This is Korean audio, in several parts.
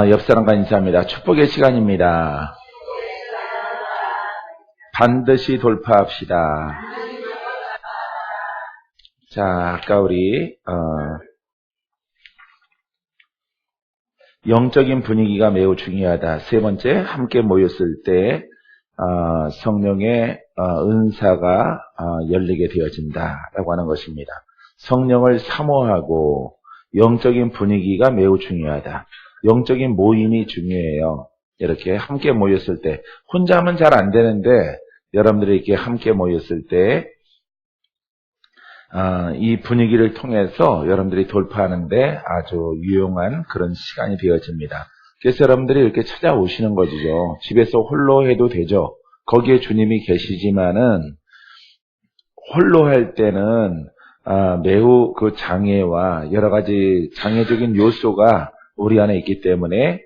옆 사람과 인사합니다. 축복의 시간입니다. 반드시 돌파합시다. 자, 아까 우리 영적인 분위기가 매우 중요하다. 세 번째, 함께 모였을 때 성령의 은사가 열리게 되어진다라고 하는 것입니다. 성령을 사모하고 영적인 분위기가 매우 중요하다. 영적인 모임이 중요해요. 이렇게 함께 모였을 때, 혼자 하면 잘 안 되는데 여러분들이 이렇게 함께 모였을 때 이 분위기를 통해서 여러분들이 돌파하는데 아주 유용한 그런 시간이 되어집니다. 그래서 여러분들이 이렇게 찾아오시는 거죠. 집에서 홀로 해도 되죠. 거기에 주님이 계시지만은 홀로 할 때는 매우 그 장애와 여러 가지 장애적인 요소가 우리 안에 있기 때문에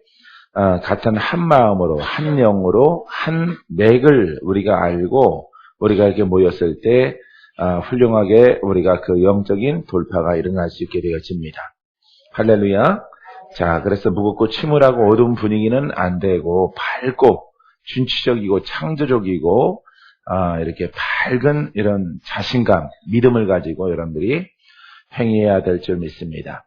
같은 한 마음으로, 한 영으로, 한 맥을 우리가 알고 우리가 이렇게 모였을 때 훌륭하게 우리가 그 영적인 돌파가 일어날 수 있게 되어집니다. 할렐루야. 자, 그래서 무겁고 침울하고 어두운 분위기는 안 되고 밝고 진취적이고 창조적이고 이렇게 밝은 이런 자신감, 믿음을 가지고 여러분들이 행해야 될 줄 믿습니다.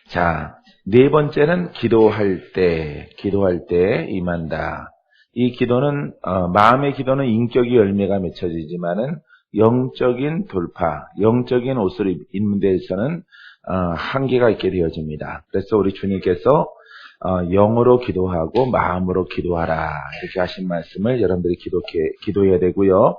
자, 네 번째는 기도할 때 임한다. 이 기도는 마음의 기도는 인격의 열매가 맺혀지지만은 영적인 돌파, 영적인 옷을 입는 데에서는 한계가 있게 되어집니다. 그래서 우리 주님께서 영으로 기도하고 마음으로 기도하라 이렇게 하신 말씀을 여러분들이 기도해야 되고요.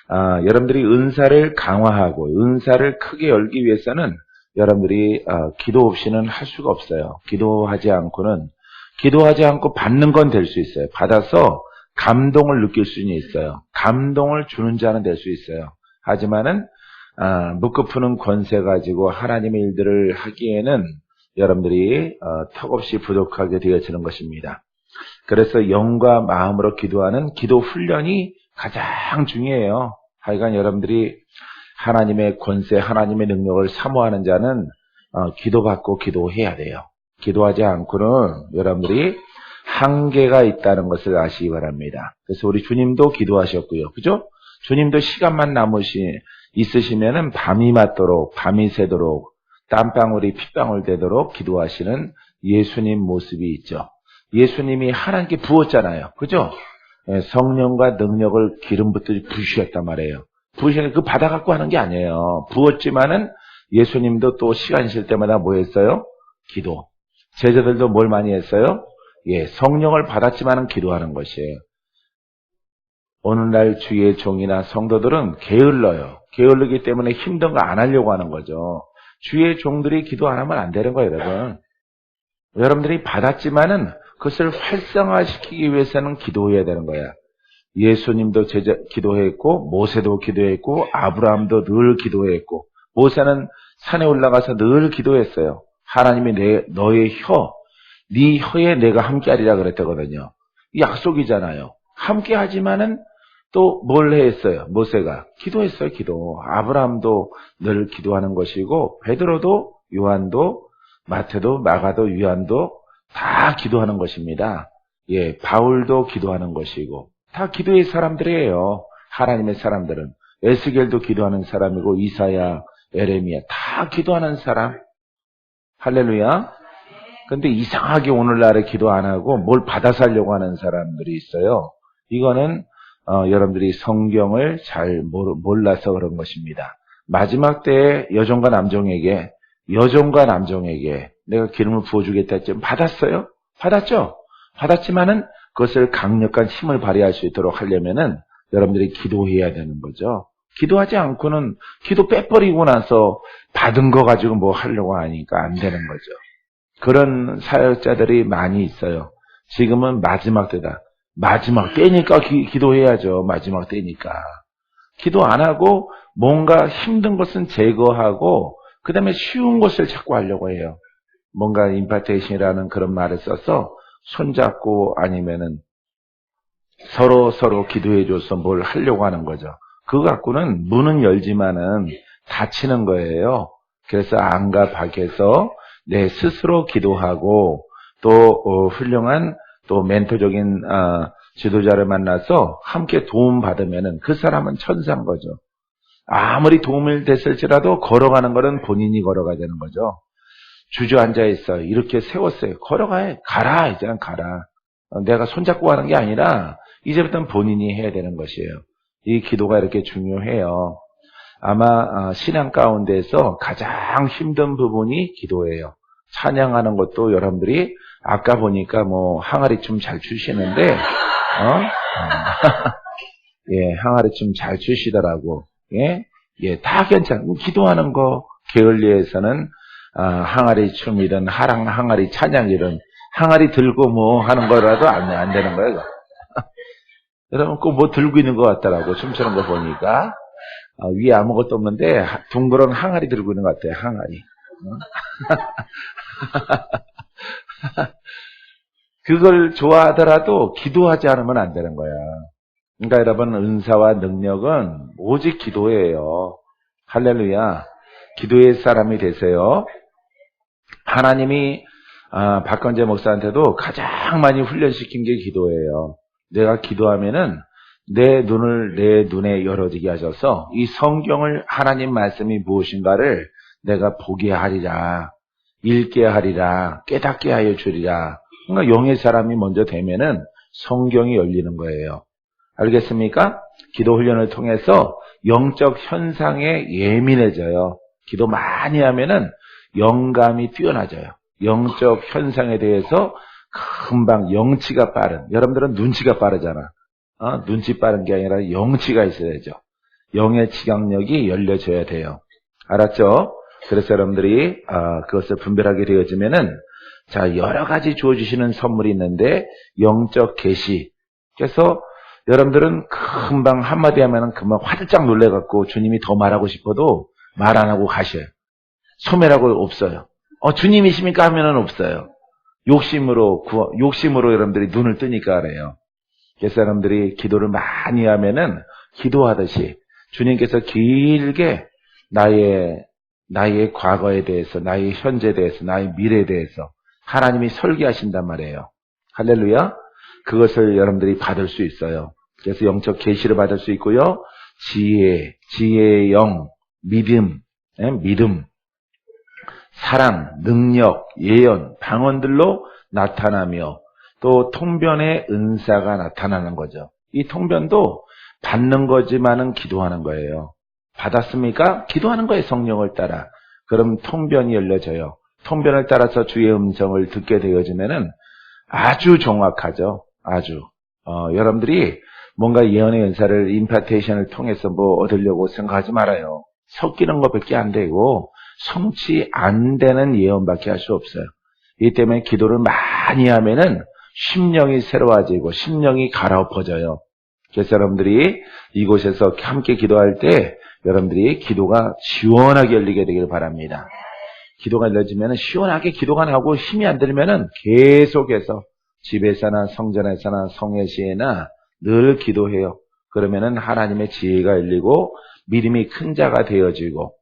여러분들이 은사를 강화하고 은사를 크게 열기 위해서는 여러분들이 기도 없이는 할 수가 없어요. 기도하지 않고 받는 건 될 수 있어요. 받아서 감동을 느낄 수는 있어요. 감동을 주는 자는 될 수 있어요. 하지만은 묶어 푸는 권세 가지고 하나님의 일들을 하기에는 여러분들이 턱없이 부족하게 되어지는 것입니다. 그래서 영과 마음으로 기도하는 기도 훈련이 가장 중요해요. 하여간 여러분들이 하나님의 권세, 하나님의 능력을 사모하는 자는 기도받고 기도해야 돼요. 기도하지 않고는 여러분들이 한계가 있다는 것을 아시기 바랍니다. 그래서 우리 주님도 기도하셨고요. 그죠? 주님도 시간만 있으시면은 밤이 맞도록, 밤이 새도록, 땀방울이 핏방울 되도록 기도하시는 예수님 모습이 있죠. 예수님이 하나님께 부었잖아요. 그죠? 성령과 능력을 기름부터 부으셨단 말이에요. 부으시는 그 받아갖고 하는 게 아니에요. 부었지만은 예수님도 또 시간 있을 때마다 뭐 했어요? 기도. 제자들도 뭘 많이 했어요? 성령을 받았지만은 기도하는 것이에요. 오늘날 주의 종이나 성도들은 게을러요. 게을르기 때문에 힘든 거 안 하려고 하는 거죠. 주의 종들이 기도 안 하면 안 되는 거예요, 여러분. 여러분들이 받았지만은 그것을 활성화시키기 위해서는 기도해야 되는 거야. 예수님도 기도했고, 모세도 기도했고, 아브라함도 늘 기도했고, 모세는 산에 올라가서 늘 기도했어요. 하나님이 너의 네 혀에 내가 함께하리라 그랬거든요. 약속이잖아요. 함께하지만은 또 뭘 했어요? 모세가 기도했어요. 기도. 아브라함도 늘 기도하는 것이고 베드로도 요한도 마태도 마가도 요한도 다 기도하는 것입니다. 바울도 기도하는 것이고 다 기도의 사람들이에요. 하나님의 사람들은 에스겔도 기도하는 사람이고 이사야, 에레미야 다 기도하는 사람. 할렐루야. 근데 이상하게 오늘날에 기도 안 하고 뭘 받아서 하려고 하는 사람들이 있어요. 이거는 여러분들이 성경을 잘 몰라서 그런 것입니다. 마지막 때에 여종과 남종에게 내가 기름을 부어주겠다 했지만 받았어요? 받았죠? 받았지만은 그것을 강력한 힘을 발휘할 수 있도록 하려면은 여러분들이 기도해야 되는 거죠. 기도하지 않고는 기도 빼버리고 나서 받은 거 가지고 뭐 하려고 하니까 안 되는 거죠. 그런 사역자들이 많이 있어요. 지금은 마지막 때다. 마지막 때니까 기도해야죠. 마지막 때니까. 기도 안 하고 뭔가 힘든 것은 제거하고 그 다음에 쉬운 것을 자꾸 하려고 해요. 뭔가 임파테이션이라는 그런 말을 써서 손잡고 아니면은 서로 기도해줘서 뭘 하려고 하는 거죠. 그거 갖고는 문은 열지만은 닫히는 거예요. 그래서 안과 밖에서 내 스스로 기도하고 또 훌륭한 또 멘토적인 지도자를 만나서 함께 도움 받으면은 그 사람은 천사인 거죠. 아무리 도움이 됐을지라도 걸어가는 거는 본인이 걸어가야 되는 거죠. 주저앉아 있어. 이렇게 세웠어요. 가라. 이제는 가라. 내가 손잡고 가는 게 아니라 이제부터는 본인이 해야 되는 것이에요. 이 기도가 이렇게 중요해요. 아마 신앙 가운데서 가장 힘든 부분이 기도예요. 찬양하는 것도 여러분들이 아까 보니까 뭐 항아리춤 잘 추시는데 예, 항아리춤 잘 추시더라고. 예, 다 괜찮고 기도하는 거 게을리에서는 항아리춤이든 항아리 찬양이든 항아리 들고 뭐 하는 거라도 안 되는 거예요. 여러분 꼭 뭐 들고 있는 것 같더라고. 춤추는 거 보니까 위에 아무것도 없는데 둥그런 항아리 들고 있는 것 같아요. 항아리. 그걸 좋아하더라도 기도하지 않으면 안 되는 거야. 그러니까 여러분 은사와 능력은 오직 기도예요. 할렐루야. 기도의 사람이 되세요. 하나님이 박건재 목사한테도 가장 많이 훈련시킨 게 기도예요. 내가 기도하면은 내 눈에 열어지게 하셔서 이 성경을 하나님 말씀이 무엇인가를 내가 보게 하리라, 읽게 하리라, 깨닫게 하여 주리라. 그러니까 영의 사람이 먼저 되면은 성경이 열리는 거예요. 알겠습니까? 기도 훈련을 통해서 영적 현상에 예민해져요. 기도 많이 하면은 영감이 뛰어나져요. 영적 현상에 대해서 금방 영치가 빠른, 여러분들은 눈치가 빠르잖아. 눈치 빠른 게 아니라 영치가 있어야죠. 영의 지각력이 열려져야 돼요. 알았죠? 그래서 여러분들이 그것을 분별하게 되어지면은 자, 여러 가지 주어주시는 선물이 있는데 영적 계시. 그래서 여러분들은 금방 한마디 하면은 금방 화들짝 놀래갖고 주님이 더 말하고 싶어도 말 안 하고 가셔요. 소멸하고 없어요. 주님이십니까 하면은 없어요. 욕심으로 여러분들이 눈을 뜨니까 그래요. 그래서 여러분들이 기도를 많이 하면은 기도하듯이 주님께서 길게 나의 과거에 대해서, 나의 현재에 대해서, 나의 미래에 대해서 하나님이 설계하신단 말이에요. 할렐루야. 그것을 여러분들이 받을 수 있어요. 그래서 영적 계시를 받을 수 있고요. 지혜의 영, 믿음, 사랑, 능력, 예언, 방언들로 나타나며 또 통변의 은사가 나타나는 거죠. 이 통변도 받는 거지만은 기도하는 거예요. 받았습니까? 기도하는 거예요. 성령을 따라. 그럼 통변이 열려져요. 통변을 따라서 주의 음성을 듣게 되어지면은 아주 정확하죠. 아주. 여러분들이 뭔가 예언의 은사를 임파테이션을 통해서 뭐 얻으려고 생각하지 말아요. 섞이는 것밖에 안 되고 성취 안 되는 예언밖에 할 수 없어요. 이 때문에 기도를 많이 하면은 심령이 새로워지고 심령이 갈아엎어져요. 그래서 여러분들이 이곳에서 함께 기도할 때 여러분들이 기도가 시원하게 열리게 되기를 바랍니다. 기도가 열려지면 시원하게 기도가 나오고 힘이 안 들면은 계속해서 집에서나 성전에서나 성회시에나 늘 기도해요. 그러면은 하나님의 지혜가 열리고 믿음이 큰 자가 되어지고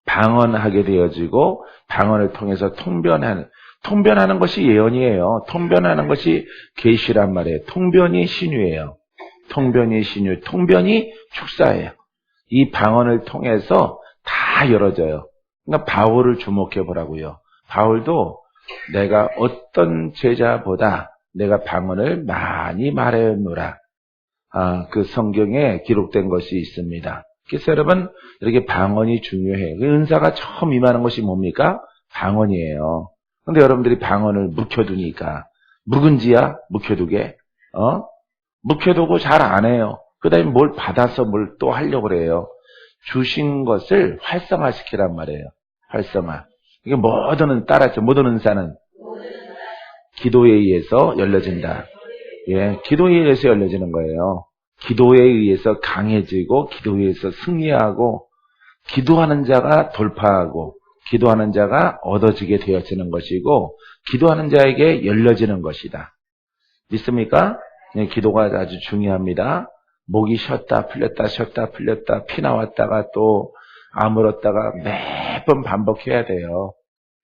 방언하게 되어지고 방언을 통해서 통변하는 것이 예언이에요. 통변하는 것이 계시란 말이에요. 통변이 신유예요. 통변이 신유, 통변이 축사예요. 이 방언을 통해서 다 열어져요. 그러니까 바울을 주목해 보라고요. 바울도 내가 어떤 제자보다 내가 방언을 많이 말하였노라. 그 성경에 기록된 것이 있습니다. 그래서 여러분 이렇게 방언이 중요해요. 그 은사가 처음 임하는 것이 뭡니까? 방언이에요. 근데 여러분들이 방언을 묵혀두니까 묵은지야? 묵혀두게? 묵혀두고 잘 안 해요. 그 다음에 뭘 받아서 뭘 또 하려고 그래요. 주신 것을 활성화시키란 말이에요. 활성화. 이게 모든 은사는 기도에 의해서 열려진다. 예, 기도에 의해서 열려지는 거예요. 기도에 의해서 강해지고, 기도에 의해서 승리하고, 기도하는 자가 돌파하고, 기도하는 자가 얻어지게 되어지는 것이고, 기도하는 자에게 열려지는 것이다. 믿습니까? 네, 기도가 아주 중요합니다. 목이 쉬었다 풀렸다, 쉬었다 풀렸다, 피 나왔다가 또 아물었다가 매번 반복해야 돼요.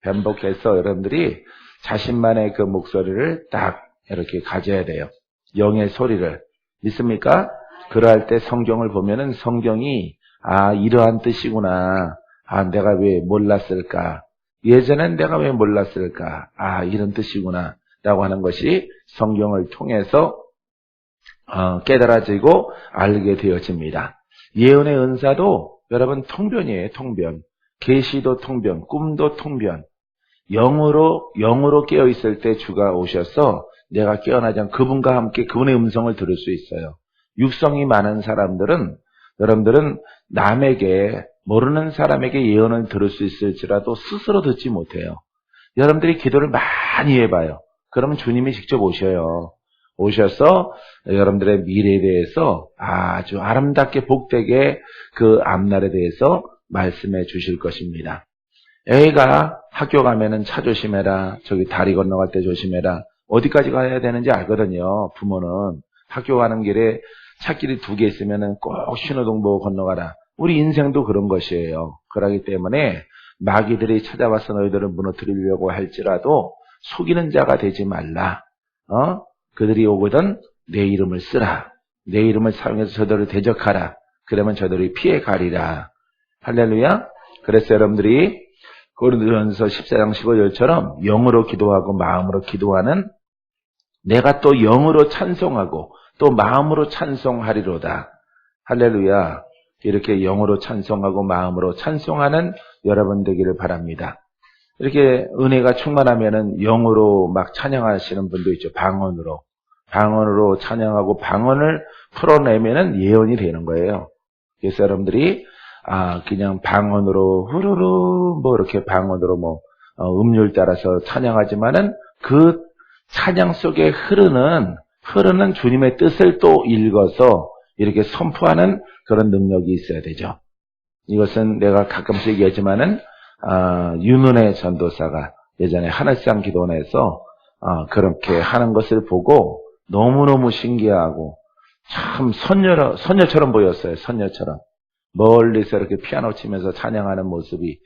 반복해서 여러분들이 자신만의 그 목소리를 딱 이렇게 가져야 돼요. 영의 소리를. 믿습니까? 그러할 때 성경을 보면은 성경이 이러한 뜻이구나. 내가 왜 몰랐을까? 예전엔 내가 왜 몰랐을까? 이런 뜻이구나. 라고 하는 것이 성경을 통해서 깨달아지고 알게 되어집니다. 예언의 은사도 여러분 통변이에요. 통변. 계시도 통변, 꿈도 통변. 영으로 깨어있을 때 주가 오셔서 내가 깨어나지 않고 그분과 함께 그분의 음성을 들을 수 있어요. 육성이 많은 사람들은 여러분들은 남에게 모르는 사람에게 예언을 들을 수 있을지라도 스스로 듣지 못해요. 여러분들이 기도를 많이 해봐요. 그러면 주님이 직접 오셔요. 오셔서 여러분들의 미래에 대해서 아주 아름답게 복되게 그 앞날에 대해서 말씀해 주실 것입니다. 애가 학교 가면은 차 조심해라. 저기 다리 건너갈 때 조심해라. 어디까지 가야 되는지 알거든요. 부모는 학교 가는 길에 차길이 2개 있으면은 꼭 신호등 보고 건너가라. 우리 인생도 그런 것이에요. 그러기 때문에 마귀들이 찾아와서 너희들을 무너뜨리려고 할지라도 속이는 자가 되지 말라. 그들이 오거든 내 이름을 쓰라. 내 이름을 사용해서 저들을 대적하라. 그러면 저들이 피해 가리라. 할렐루야. 그래서 여러분들이 고린도전서 14장 15절처럼 영으로 기도하고 마음으로 기도하는 내가 또 영으로 찬송하고 또 마음으로 찬송하리로다. 할렐루야. 이렇게 영으로 찬송하고 마음으로 찬송하는 여러분 되기를 바랍니다. 이렇게 은혜가 충만하면은 영으로 막 찬양하시는 분도 있죠. 방언으로 찬양하고 방언을 풀어내면은 예언이 되는 거예요. 그래서 여러분들이 그냥 방언으로 후루루 이렇게 방언으로 음률 따라서 찬양하지만은 그 찬양 속에 흐르는 주님의 뜻을 또 읽어서 이렇게 선포하는 그런 능력이 있어야 되죠. 이것은 내가 가끔씩 얘기하지만은 윤은혜 전도사가 예전에 하늘상 기도원에서 그렇게 하는 것을 보고 너무너무 신기하고 참 선녀처럼 보였어요. 선녀처럼. 멀리서 이렇게 피아노 치면서 찬양하는 모습이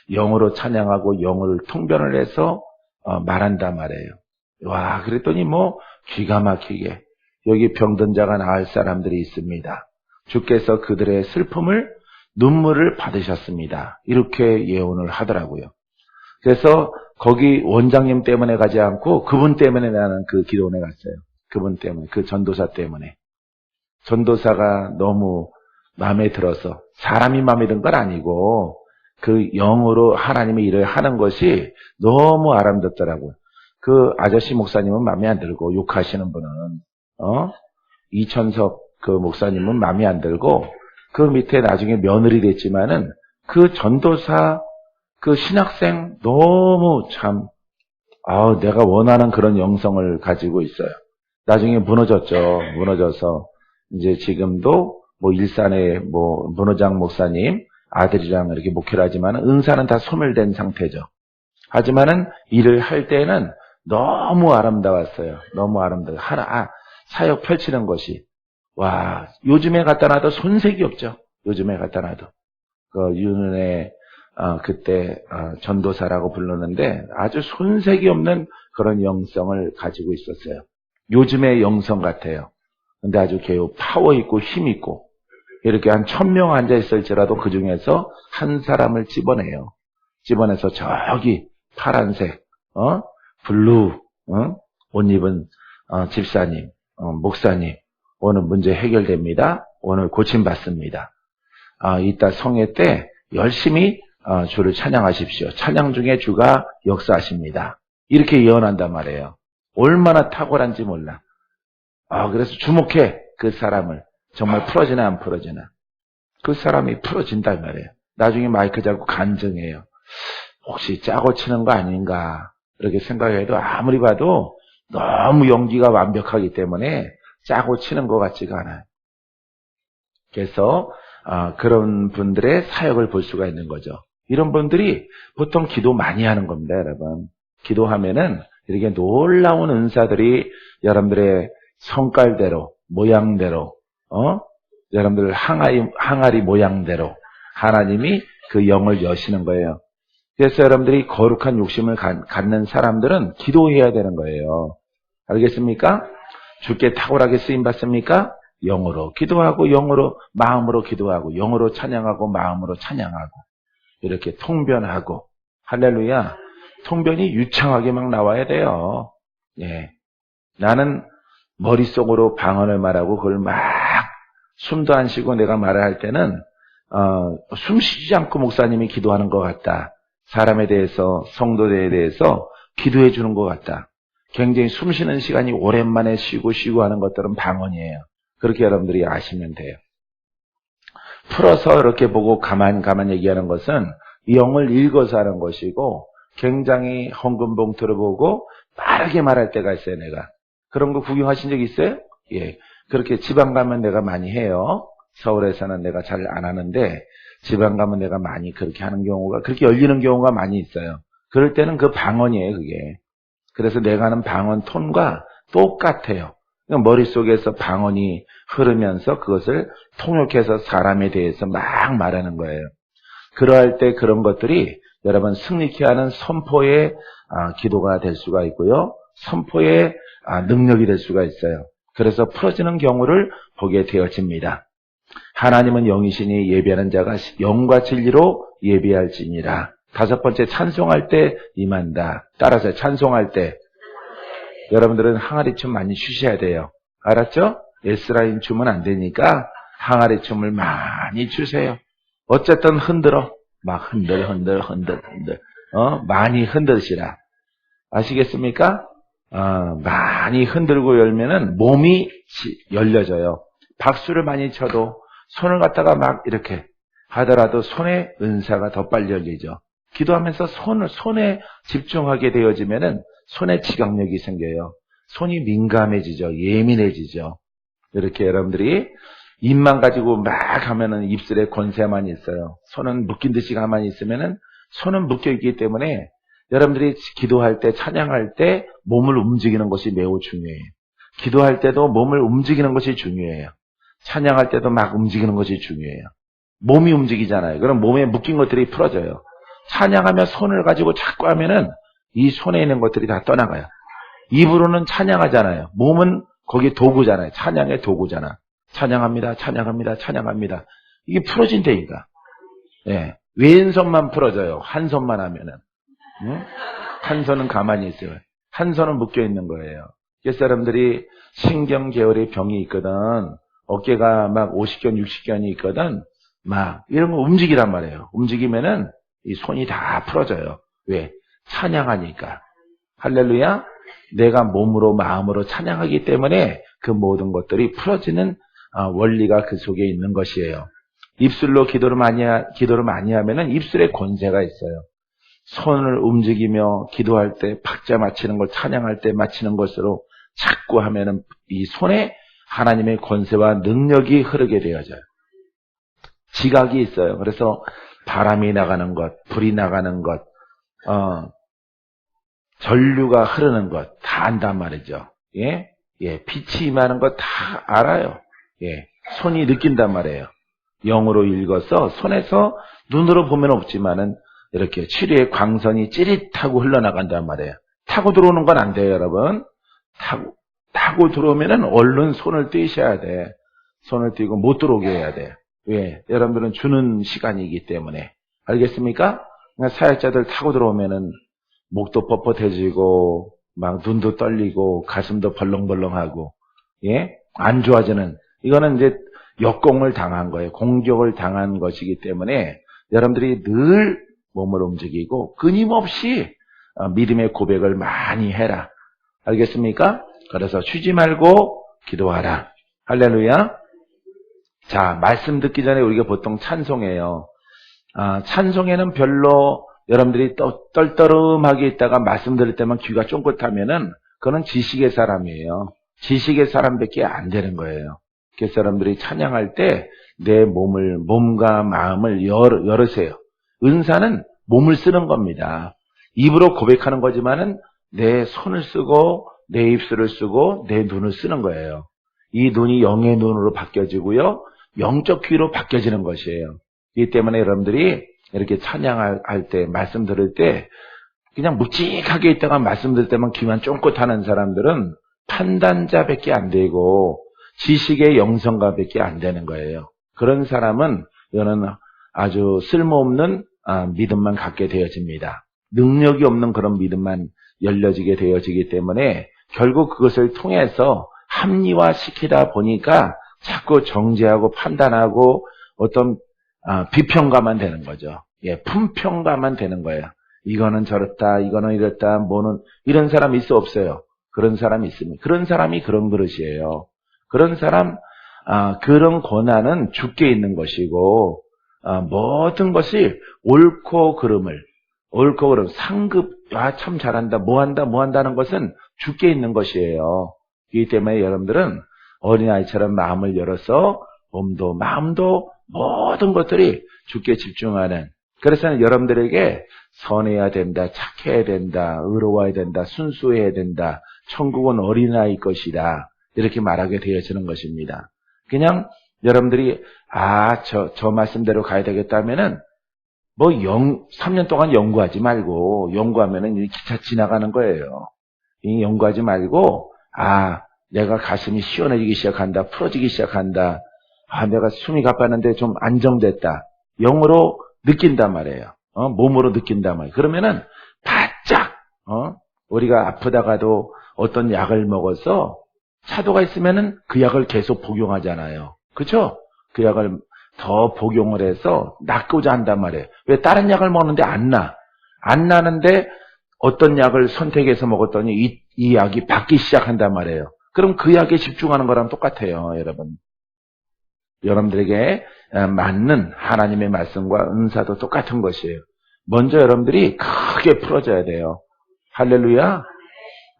영으로 찬양하고 영을 통변을 해서 말한단 말이에요. 와, 그랬더니 기가 막히게 여기 병든 자가 나을 사람들이 있습니다. 주께서 그들의 눈물을 받으셨습니다. 이렇게 예언을 하더라고요. 그래서 거기 원장님 때문에 가지 않고 그분 때문에 나는 그 기도원에 갔어요. 그분 때문에, 그 전도사 때문에. 전도사가 너무 마음에 들어서, 사람이 마음에 든 건 아니고 그 영으로 하나님의 일을 하는 것이 너무 아름답더라고요. 그 아저씨 목사님은 마음에 안 들고, 욕하시는 분은 이천석 그 목사님은 마음에 안 들고, 그 밑에 나중에 며느리 됐지만은 그 전도사 그 신학생 너무 참 내가 원하는 그런 영성을 가지고 있어요. 나중에 무너져서 이제 지금도 일산의 문호장 목사님 아들이랑 이렇게 목회를 하지만 은사는 다 소멸된 상태죠. 하지만은 일을 할 때는 너무 아름다웠어요. 너무 아름다워. 사역 펼치는 것이. 와, 요즘에 갖다 놔도 손색이 없죠. 요즘에 갖다 놔도. 윤은혜, 그때, 전도사라고 불렀는데 아주 손색이 없는 그런 영성을 가지고 있었어요. 요즘의 영성 같아요. 근데 아주 개요 파워 있고 힘 있고, 이렇게 한 1000명 앉아 있을지라도 그 중에서 한 사람을 집어내요. 집어내서 저기 파란색, 블루, 옷 입은, 집사님, 목사님, 오늘 문제 해결됩니다. 오늘 고침받습니다. 이따 성회 때 열심히 주를 찬양하십시오. 찬양 중에 주가 역사하십니다. 이렇게 예언한단 말이에요. 얼마나 탁월한지 몰라. 그래서 주목해. 그 사람을. 정말 풀어지나 안 풀어지나. 그 사람이 풀어진단 말이에요. 나중에 마이크 잡고 간증해요. 혹시 짜고 치는 거 아닌가. 이렇게 생각해도 아무리 봐도 너무 연기가 완벽하기 때문에 짜고 치는 것 같지가 않아요. 그래서 그런 분들의 사역을 볼 수가 있는 거죠. 이런 분들이 보통 기도 많이 하는 겁니다, 여러분. 기도하면은 이렇게 놀라운 은사들이 여러분들의 성깔대로, 모양대로, 여러분들 항아리 모양대로 하나님이 그 영을 여시는 거예요. 그래서 여러분들이 거룩한 욕심을 갖는 사람들은 기도해야 되는 거예요. 알겠습니까? 주께 탁월하게 쓰임받습니까? 영으로 기도하고 영으로 마음으로 기도하고 영으로 찬양하고 마음으로 찬양하고 이렇게 통변하고 할렐루야. 통변이 유창하게 막 나와야 돼요. 예. 나는 머릿속으로 방언을 말하고 그걸 막 숨도 안 쉬고 내가 말을 할 때는 숨 쉬지 않고 목사님이 기도하는 것 같다. 사람에 대해서 성도에 대해서 기도해 주는 것 같다. 굉장히 숨 쉬는 시간이 오랜만에 쉬고 하는 것들은 방언이에요. 그렇게 여러분들이 아시면 돼요. 풀어서 이렇게 보고 가만 얘기하는 것은 영을 읽어서 하는 것이고 굉장히 헌금봉투를 보고 빠르게 말할 때가 있어요. 내가 그런 거 구경하신 적 있어요? 예, 그렇게 지방 가면 내가 많이 해요. 서울에서는 내가 잘 안 하는데 지방 가면 내가 많이 그렇게 하는 경우가 그렇게 열리는 경우가 많이 있어요. 그럴 때는 그 방언이에요. 그게. 그래서 내가 하는 방언 톤과 똑같아요. 머릿속에서 방언이 흐르면서 그것을 통역해서 사람에 대해서 막 말하는 거예요. 그러할 때 그런 것들이 여러분 승리케 하는 선포의 기도가 될 수가 있고요. 선포의 능력이 될 수가 있어요. 그래서 풀어지는 경우를 보게 되어집니다. 하나님은 영이시니 예배하는 자가 영과 진리로 예배할지니라. 다섯 번째 찬송할 때 임한다. 따라서 찬송할 때 여러분들은 항아리 춤 많이 추셔야 돼요. 알았죠? S라인 춤은 안 되니까 항아리 춤을 많이 추세요. 어쨌든 흔들어. 막 흔들. 많이 흔드시라. 아시겠습니까? 많이 흔들고 열면은 몸이 열려져요. 박수를 많이 쳐도 손을 갖다가 막 이렇게 하더라도 손에 은사가 더 빨리 열리죠. 기도하면서 손에 집중하게 되어지면은 손에 지각력이 생겨요. 손이 민감해지죠. 예민해지죠. 이렇게 여러분들이 입만 가지고 막 하면은 입술에 권세만 있어요. 손은 묶인 듯이 가만히 있으면은 손은 묶여 있기 때문에 여러분들이 기도할 때, 찬양할 때 몸을 움직이는 것이 매우 중요해요. 기도할 때도 몸을 움직이는 것이 중요해요. 찬양할 때도 막 움직이는 것이 중요해요. 몸이 움직이잖아요. 그럼 몸에 묶인 것들이 풀어져요. 찬양하며 손을 가지고 자꾸 하면은 이 손에 있는 것들이 다 떠나가요. 입으로는 찬양하잖아요. 몸은 거기 도구잖아요. 찬양의 도구잖아. 찬양합니다. 이게 풀어진다니까. 예. 왼손만 풀어져요. 한 손만 하면은. 응? 한 손은 가만히 있어요. 한 손은 묶여 있는 거예요. 그래서 사람들이 신경계열의 병이 있거든. 어깨가 막 50견, 60견이 있거든. 막 이런 거 움직이란 말이에요. 움직이면은 이 손이 다 풀어져요. 왜? 찬양하니까. 할렐루야. 내가 몸으로 마음으로 찬양하기 때문에 그 모든 것들이 풀어지는 원리가 그 속에 있는 것이에요. 입술로 기도를 많이 하면은 입술에 권세가 있어요. 손을 움직이며 기도할 때 박자 맞히는 걸 찬양할 때 맞히는 것으로 자꾸 하면은 이 손에 하나님의 권세와 능력이 흐르게 되어져요. 지각이 있어요. 그래서 바람이 나가는 것, 불이 나가는 것, 전류가 흐르는 것 다 안단 말이죠. 예, 빛이 임하는 것 다 알아요. 예, 손이 느낀단 말이에요. 영으로 읽어서 손에서 눈으로 보면 없지만은 이렇게 치리의 광선이 찌릿하고 흘러나간단 말이에요. 타고 들어오는 건 안 돼요, 여러분. 타고 들어오면은 얼른 손을 떼셔야 돼. 손을 떼고 못 들어오게 해야 돼. 왜? 여러분들은 주는 시간이기 때문에. 알겠습니까? 그러니까 사역자들 타고 들어오면은 목도 뻣뻣해지고 막 눈도 떨리고 가슴도 벌렁벌렁하고 예? 안 좋아지는 이거는 이제 역공을 당한 거예요. 공격을 당한 것이기 때문에 여러분들이 늘 몸을 움직이고 끊임없이 믿음의 고백을 많이 해라. 알겠습니까? 그래서 쉬지 말고 기도하라. 할렐루야. 자, 말씀 듣기 전에 우리가 보통 찬송해요. 찬송에는 별로 여러분들이 떨떠름하게 있다가 말씀 들을 때만 귀가 쫑긋하면은 그거는 지식의 사람이에요. 지식의 사람밖에 안 되는 거예요. 그래서 여러분들이 찬양할 때 내 몸과 마음을 열으세요. 은사는 몸을 쓰는 겁니다. 입으로 고백하는 거지만은 내 손을 쓰고 내 입술을 쓰고 내 눈을 쓰는 거예요. 이 눈이 영의 눈으로 바뀌어지고요. 영적 귀로 바뀌어지는 것이에요. 이 때문에 여러분들이 이렇게 찬양할 때, 말씀 들을 때, 그냥 묵직하게 있다가 말씀 들을 때만 귀만 쫑긋 하는 사람들은 판단자밖에 안 되고, 지식의 영성가밖에 안 되는 거예요. 그런 사람은, 이거는 아주 쓸모없는 믿음만 갖게 되어집니다. 능력이 없는 그런 믿음만 열려지게 되어지기 때문에, 결국 그것을 통해서 합리화시키다 보니까 자꾸 정죄하고 판단하고 어떤 비평가만 되는 거죠. 예, 품평가만 되는 거예요. 이거는 저렇다, 이거는 이렇다, 뭐는 이런 사람 있어 없어요? 그런 사람이 있습니다. 그런 사람이 그런 그릇이에요. 그런 사람 그런 권한은 주께 있는 것이고 모든 것이 옳고 그름 상급 참 잘한다, 뭐 한다는 것은 주께 있는 것이에요. 그렇기 때문에 여러분들은 어린아이처럼 마음을 열어서 몸도 마음도 모든 것들이 주께 집중하는, 그래서 여러분들에게 선해야 된다, 착해야 된다, 의로워야 된다, 순수해야 된다, 천국은 어린아이 것이다, 이렇게 말하게 되어지는 것입니다. 그냥 여러분들이 저 말씀대로 가야 되겠다면은 3년 동안 연구하지 말고, 연구하면은 기차 지나가는 거예요. 연구하지 말고, 내가 가슴이 시원해지기 시작한다, 풀어지기 시작한다, 내가 숨이 가빠는데 좀 안정됐다, 영으로 느낀단 말이에요. 몸으로 느낀단 말이에요. 그러면은 바짝, 우리가 아프다가도 어떤 약을 먹어서 차도가 있으면은 그 약을 계속 복용하잖아요. 그쵸? 그 약을 더 복용을 해서 낫고자 한단 말이에요. 왜 다른 약을 먹는데 안 나는데 어떤 약을 선택해서 먹었더니 이 약이 받기 시작한단 말이에요. 그럼 그 약에 집중하는 거랑 똑같아요, 여러분. 여러분들에게 맞는 하나님의 말씀과 은사도 똑같은 것이에요. 먼저 여러분들이 크게 풀어져야 돼요. 할렐루야.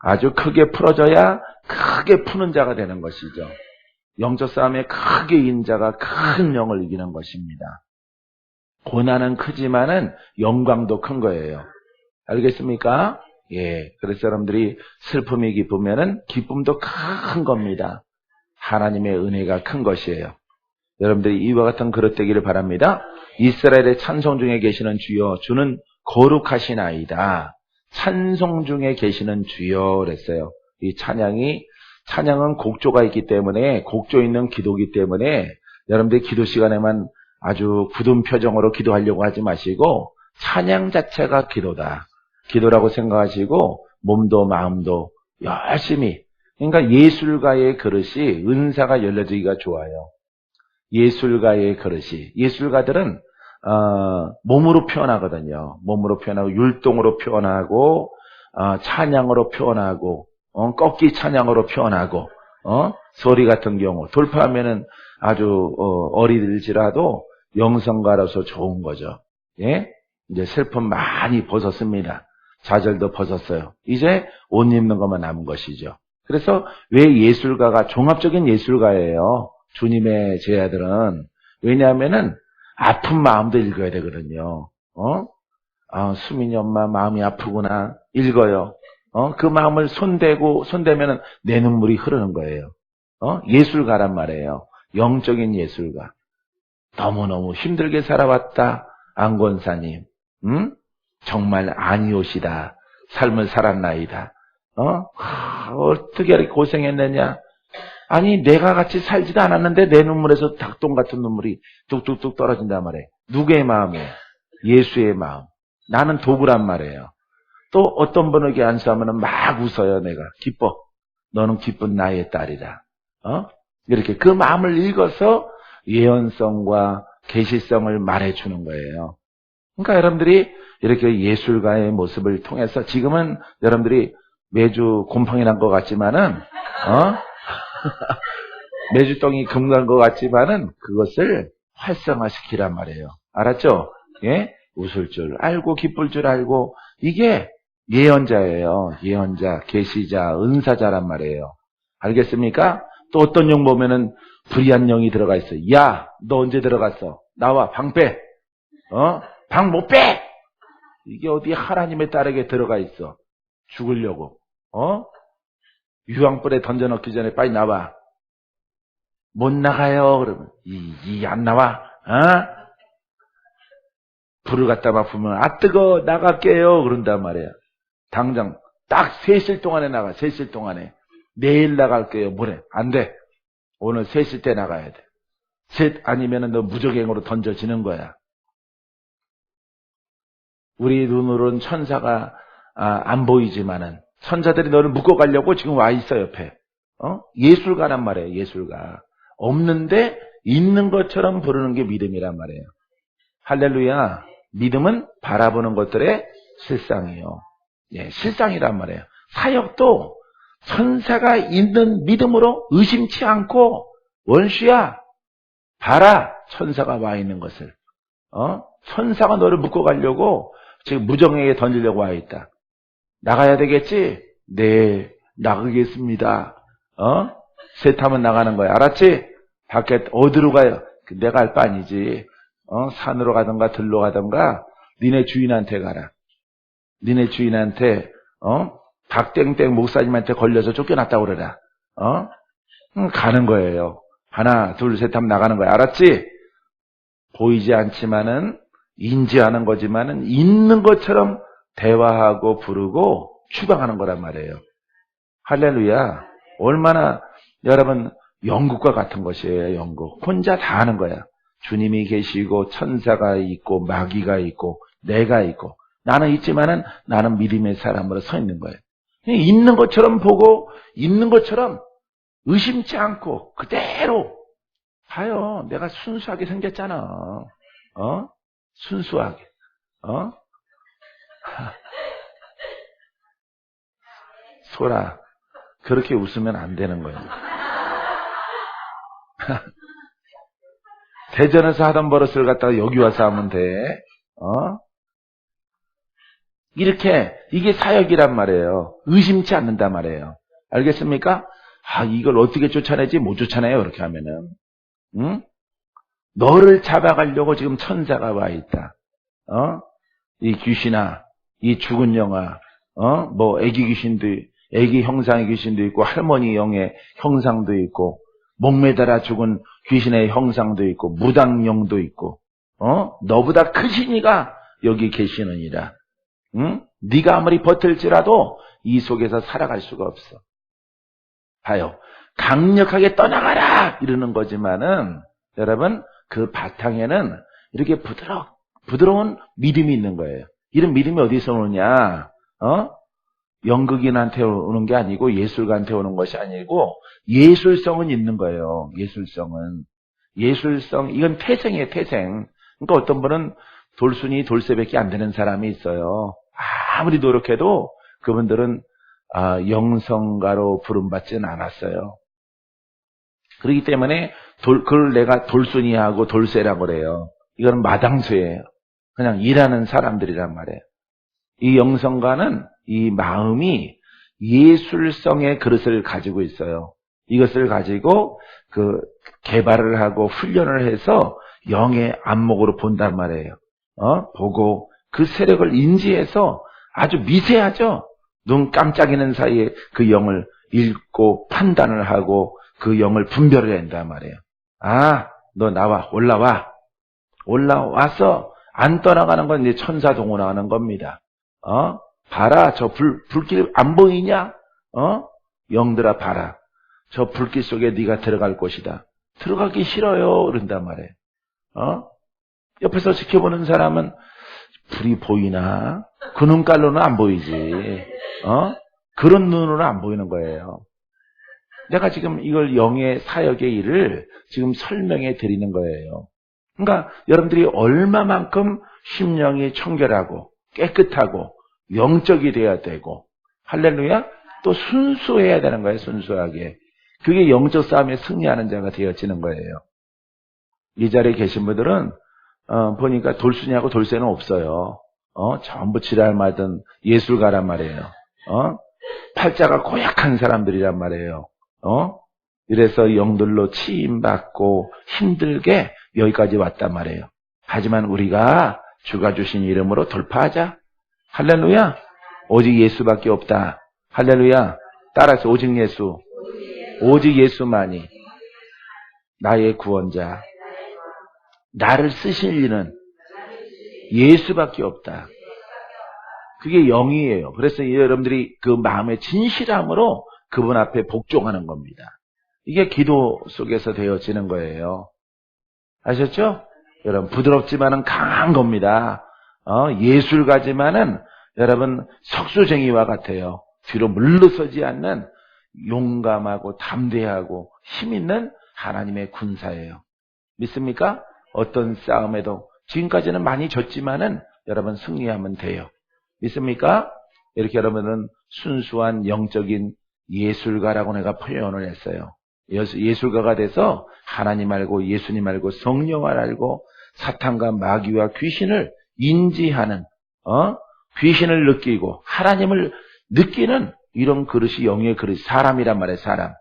아주 크게 풀어져야 크게 푸는 자가 되는 것이죠. 영적 싸움에 크게 이긴 자가 큰 영을 이기는 것입니다. 고난은 크지만은 영광도 큰 거예요. 알겠습니까? 예. 그래서 여러분들이 슬픔이 기쁘면은 기쁨도 큰 겁니다. 하나님의 은혜가 큰 것이에요. 여러분들이 이와 같은 그릇 되기를 바랍니다. 이스라엘의 찬송 중에 계시는 주여, 주는 거룩하시나이다. 찬송 중에 계시는 주여 그랬어요. 이 찬양은 곡조가 있기 때문에, 곡조 있는 기도이기 때문에 여러분들이 기도 시간에만 아주 굳은 표정으로 기도하려고 하지 마시고 찬양 자체가 기도라고 생각하시고 몸도 마음도 열심히, 그러니까 예술가의 그릇이 은사가 열려지기가 좋아요. 예술가의 그릇이, 예술가들은 몸으로 표현하거든요. 몸으로 표현하고 율동으로 표현하고 찬양으로 표현하고 꺾기 찬양으로 표현하고 소리 같은 경우 돌파하면은 아주 어리들지라도 영성가로서 좋은 거죠. 예? 이제 슬픔 많이 벗었습니다. 좌절도 벗었어요. 이제 옷 입는 것만 남은 것이죠. 그래서 왜 예술가가 종합적인 예술가예요? 주님의 제자들은. 왜냐하면은 아픈 마음도 읽어야 되거든요. 수민이 엄마 마음이 아프구나. 읽어요. 그 마음을 손대면은 내 눈물이 흐르는 거예요. 예술가란 말이에요. 영적인 예술가. 너무너무 힘들게 살아왔다. 안권사님. 정말 아니오시다. 삶을 살았나이다. 어떻게 이렇게 고생했느냐. 아니 내가 같이 살지도 않았는데 내 눈물에서 닭똥 같은 눈물이 뚝뚝뚝 떨어진단 말이에요. 누구의 마음이에요? 예수의 마음. 나는 도구란 말이에요. 또 어떤 분에게 안수하면 막 웃어요. 내가 기뻐. 너는 기쁜 나의 딸이다. 이렇게 그 마음을 읽어서 예언성과 계시성을 말해주는 거예요. 그러니까 여러분들이 이렇게 예술가의 모습을 통해서, 지금은 여러분들이 매주 곰팡이 난 것 같지만은 매주똥이 금간 것 같지만은 그것을 활성화시키란 말이에요. 알았죠? 예? 웃을 줄 알고 기쁠 줄 알고, 이게 예언자예요. 예언자, 계시자, 은사자란 말이에요. 알겠습니까? 또 어떤 영 보면은 불의한 영이 들어가 있어. 야, 너 언제 들어갔어? 나와, 방 빼. 방 못 빼! 이게 어디 하나님의 딸에게 들어가 있어. 죽으려고. 유황불에 던져넣기 전에 빨리 나와. 못 나가요. 그러면 안 나와. 불을 갖다 막 보면 아 뜨거 나갈게요 그런단 말이야. 당장 딱 3시 동안에 나가. 3시 동안에 내일 나갈게요. 뭐래? 안 돼. 오늘 3시 때 나가야 돼. 셋 아니면은 너 무적행으로 던져지는 거야. 우리 눈으로는 천사가 안 보이지만은 천사들이 너를 묶어가려고 지금 와 있어 옆에. 예술가란 말이에요. 예술가. 없는데 있는 것처럼 부르는 게 믿음이란 말이에요. 할렐루야. 믿음은 바라보는 것들의 실상이요. 예, 실상이란 말이에요. 사역도 천사가 있는 믿음으로 의심치 않고 원수야 봐라 천사가 와 있는 것을. 천사가 너를 묶어가려고 지금 무정에게 던지려고 와 있다. 나가야 되겠지? 네, 나가겠습니다. 셋 하면 나가는 거야. 알았지? 밖에 어디로 가요? 내가 할 바 아니지. 산으로 가든가 들로 가든가 니네 주인한테 가라. 니네 주인한테 박땡땡 목사님한테 걸려서 쫓겨났다고 그러라. 가는 거예요. 하나 둘 셋 하면 나가는 거야. 알았지? 보이지 않지만은 인지하는 거지만은 있는 것처럼 대화하고 부르고 추방하는 거란 말이에요. 할렐루야. 얼마나 여러분 영국과 같은 것이에요. 영국. 혼자 다 하는 거야. 주님이 계시고 천사가 있고 마귀가 있고 내가 있고 나는 있지만은 나는 믿음의 사람으로 서 있는 거예요. 있는 것처럼 보고 있는 것처럼 의심치 않고 그대로 봐요. 내가 순수하게 생겼잖아. 순수하게. 소라, 그렇게 웃으면 안 되는 거예요. 대전에서 하던 버릇을 갖다가 여기 와서 하면 돼. 이게 사역이란 말이에요. 의심치 않는단 말이에요. 알겠습니까? 이걸 어떻게 쫓아내지? 못 쫓아내요. 그렇게 하면은. 응? 너를 잡아가려고 지금 천사가 와 있다. 이 귀신아, 이 죽은 영아, 뭐 애기 귀신도, 애기 형상의 귀신도 있고 할머니 영의 형상도 있고 목매달아 죽은 귀신의 형상도 있고 무당영도 있고, 너보다 크신 이가 여기 계시느니라. 응? 네가 아무리 버틸지라도 이 속에서 살아갈 수가 없어. 봐요. 강력하게 떠나가라 이러는 거지만은 여러분 그 바탕에는 이렇게 부드러운 믿음이 있는 거예요. 이런 믿음이 어디서 오느냐? 연극인한테 오는 게 아니고 예술가한테 오는 것이 아니고 예술성은 있는 거예요. 예술성 이건 태생이에요. 태생. 그러니까 어떤 분은 돌순이 돌쇠밖에 안 되는 사람이 있어요. 아무리 노력해도 그분들은 영성가로 부름받지는 않았어요. 그렇기 때문에 그걸 내가 돌순이하고 돌쇠라고 그래요. 이거는 마당쇠예요. 그냥 일하는 사람들이란 말이에요. 이 영성가는 이 마음이 예술성의 그릇을 가지고 있어요. 이것을 가지고 개발을 하고 훈련을 해서 영의 안목으로 본단 말이에요. 보고 그 세력을 인지해서 아주 미세하죠. 눈 깜짝이는 사이에 그 영을 읽고 판단을 하고 그 영을 분별을 한단 말이에요. 너 나와, 올라와서 안 떠나가는 건 이제 천사 동원하는 겁니다. 봐라, 저 불길 안 보이냐? 영들아 봐라. 저 불길 속에 네가 들어갈 곳이다. 들어가기 싫어요. 그런단 말이에요. 옆에서 지켜보는 사람은 불이 보이나? 그 눈깔로는 안 보이지. 그런 눈으로는 안 보이는 거예요. 내가 지금 이걸 영의 사역의 일을 지금 설명해 드리는 거예요. 그러니까 여러분들이 얼마만큼 심령이 청결하고 깨끗하고 영적이 돼야 되고 할렐루야 또 순수해야 되는 거예요. 순수하게. 그게 영적 싸움에 승리하는 자가 되어지는 거예요. 이 자리에 계신 분들은 보니까 돌순이하고 돌쇠는 없어요. 전부 지랄맞은 예술가란 말이에요. 팔자가 고약한 사람들이란 말이에요. 이래서 영들로 치임받고 힘들게 여기까지 왔단 말이에요. 하지만 우리가 주가 주신 이름으로 돌파하자. 할렐루야. 오직 예수밖에 없다. 할렐루야. 따라서 오직 예수. 오직 예수만이 나의 구원자. 나를 쓰실 이는 예수밖에 없다. 그게 영이에요. 그래서 여러분들이 그 마음의 진실함으로 그분 앞에 복종하는 겁니다. 이게 기도 속에서 되어지는 거예요. 아셨죠? 여러분, 부드럽지만은 강한 겁니다. 예술가지만은 여러분 석수쟁이와 같아요. 뒤로 물러서지 않는 용감하고 담대하고 힘있는 하나님의 군사예요. 믿습니까? 어떤 싸움에도 지금까지는 많이 졌지만은 여러분 승리하면 돼요. 믿습니까? 이렇게 여러분은 순수한 영적인 예술가라고 내가 표현을 했어요. 예술가가 돼서 하나님 알고 예수님 알고 성령을 알고 사탄과 마귀와 귀신을 인지하는 귀신을 느끼고 하나님을 느끼는 이런 그릇이 영의 그릇, 사람이란 말이에요. 사람.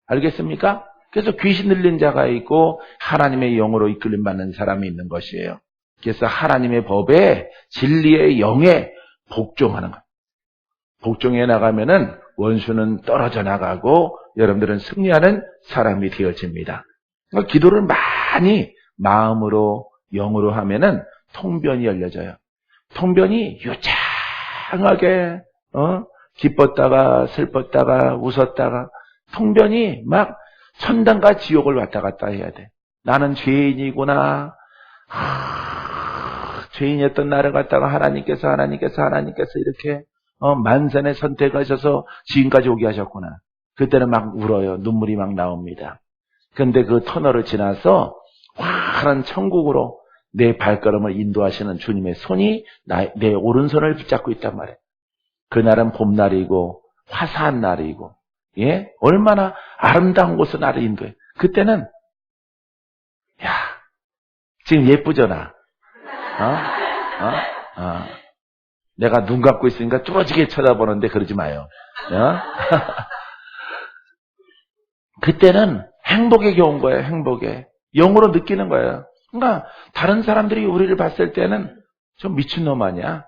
알겠습니까? 그래서 귀신 들린 자가 있고 하나님의 영으로 이끌림 받는 사람이 있는 것이에요. 그래서 하나님의 법에 진리의 영에 복종하는 것. 복종해 나가면은 원수는 떨어져 나가고 여러분들은 승리하는 사람이 되어집니다. 그러니까 기도를 많이 마음으로 영으로 하면은 통변이 열려져요. 통변이 유창하게 기뻤다가 슬펐다가 웃었다가 통변이 막 천당과 지옥을 왔다 갔다 해야 돼. 나는 죄인이구나. 죄인이었던 나를 갖다가 하나님께서 이렇게 만선의 선택하셔서 지금까지 오게 하셨구나. 그때는 막 울어요. 눈물이 막 나옵니다. 그런데 그 터널을 지나서 환한 천국으로 내 발걸음을 인도하시는 주님의 손이 내 오른손을 붙잡고 있단 말이에요. 그날은 봄날이고 화사한 날이고 얼마나 아름다운 곳으로 나를 인도해. 그때는 지금 예쁘잖아. 내가 눈 감고 있으니까 뚫어지게 쳐다보는데 그러지 마요. 그때는 행복에 겨운 거예요. 행복에. 영으로 느끼는 거예요. 그러니까 다른 사람들이 우리를 봤을 때는 좀 미친놈 아니야?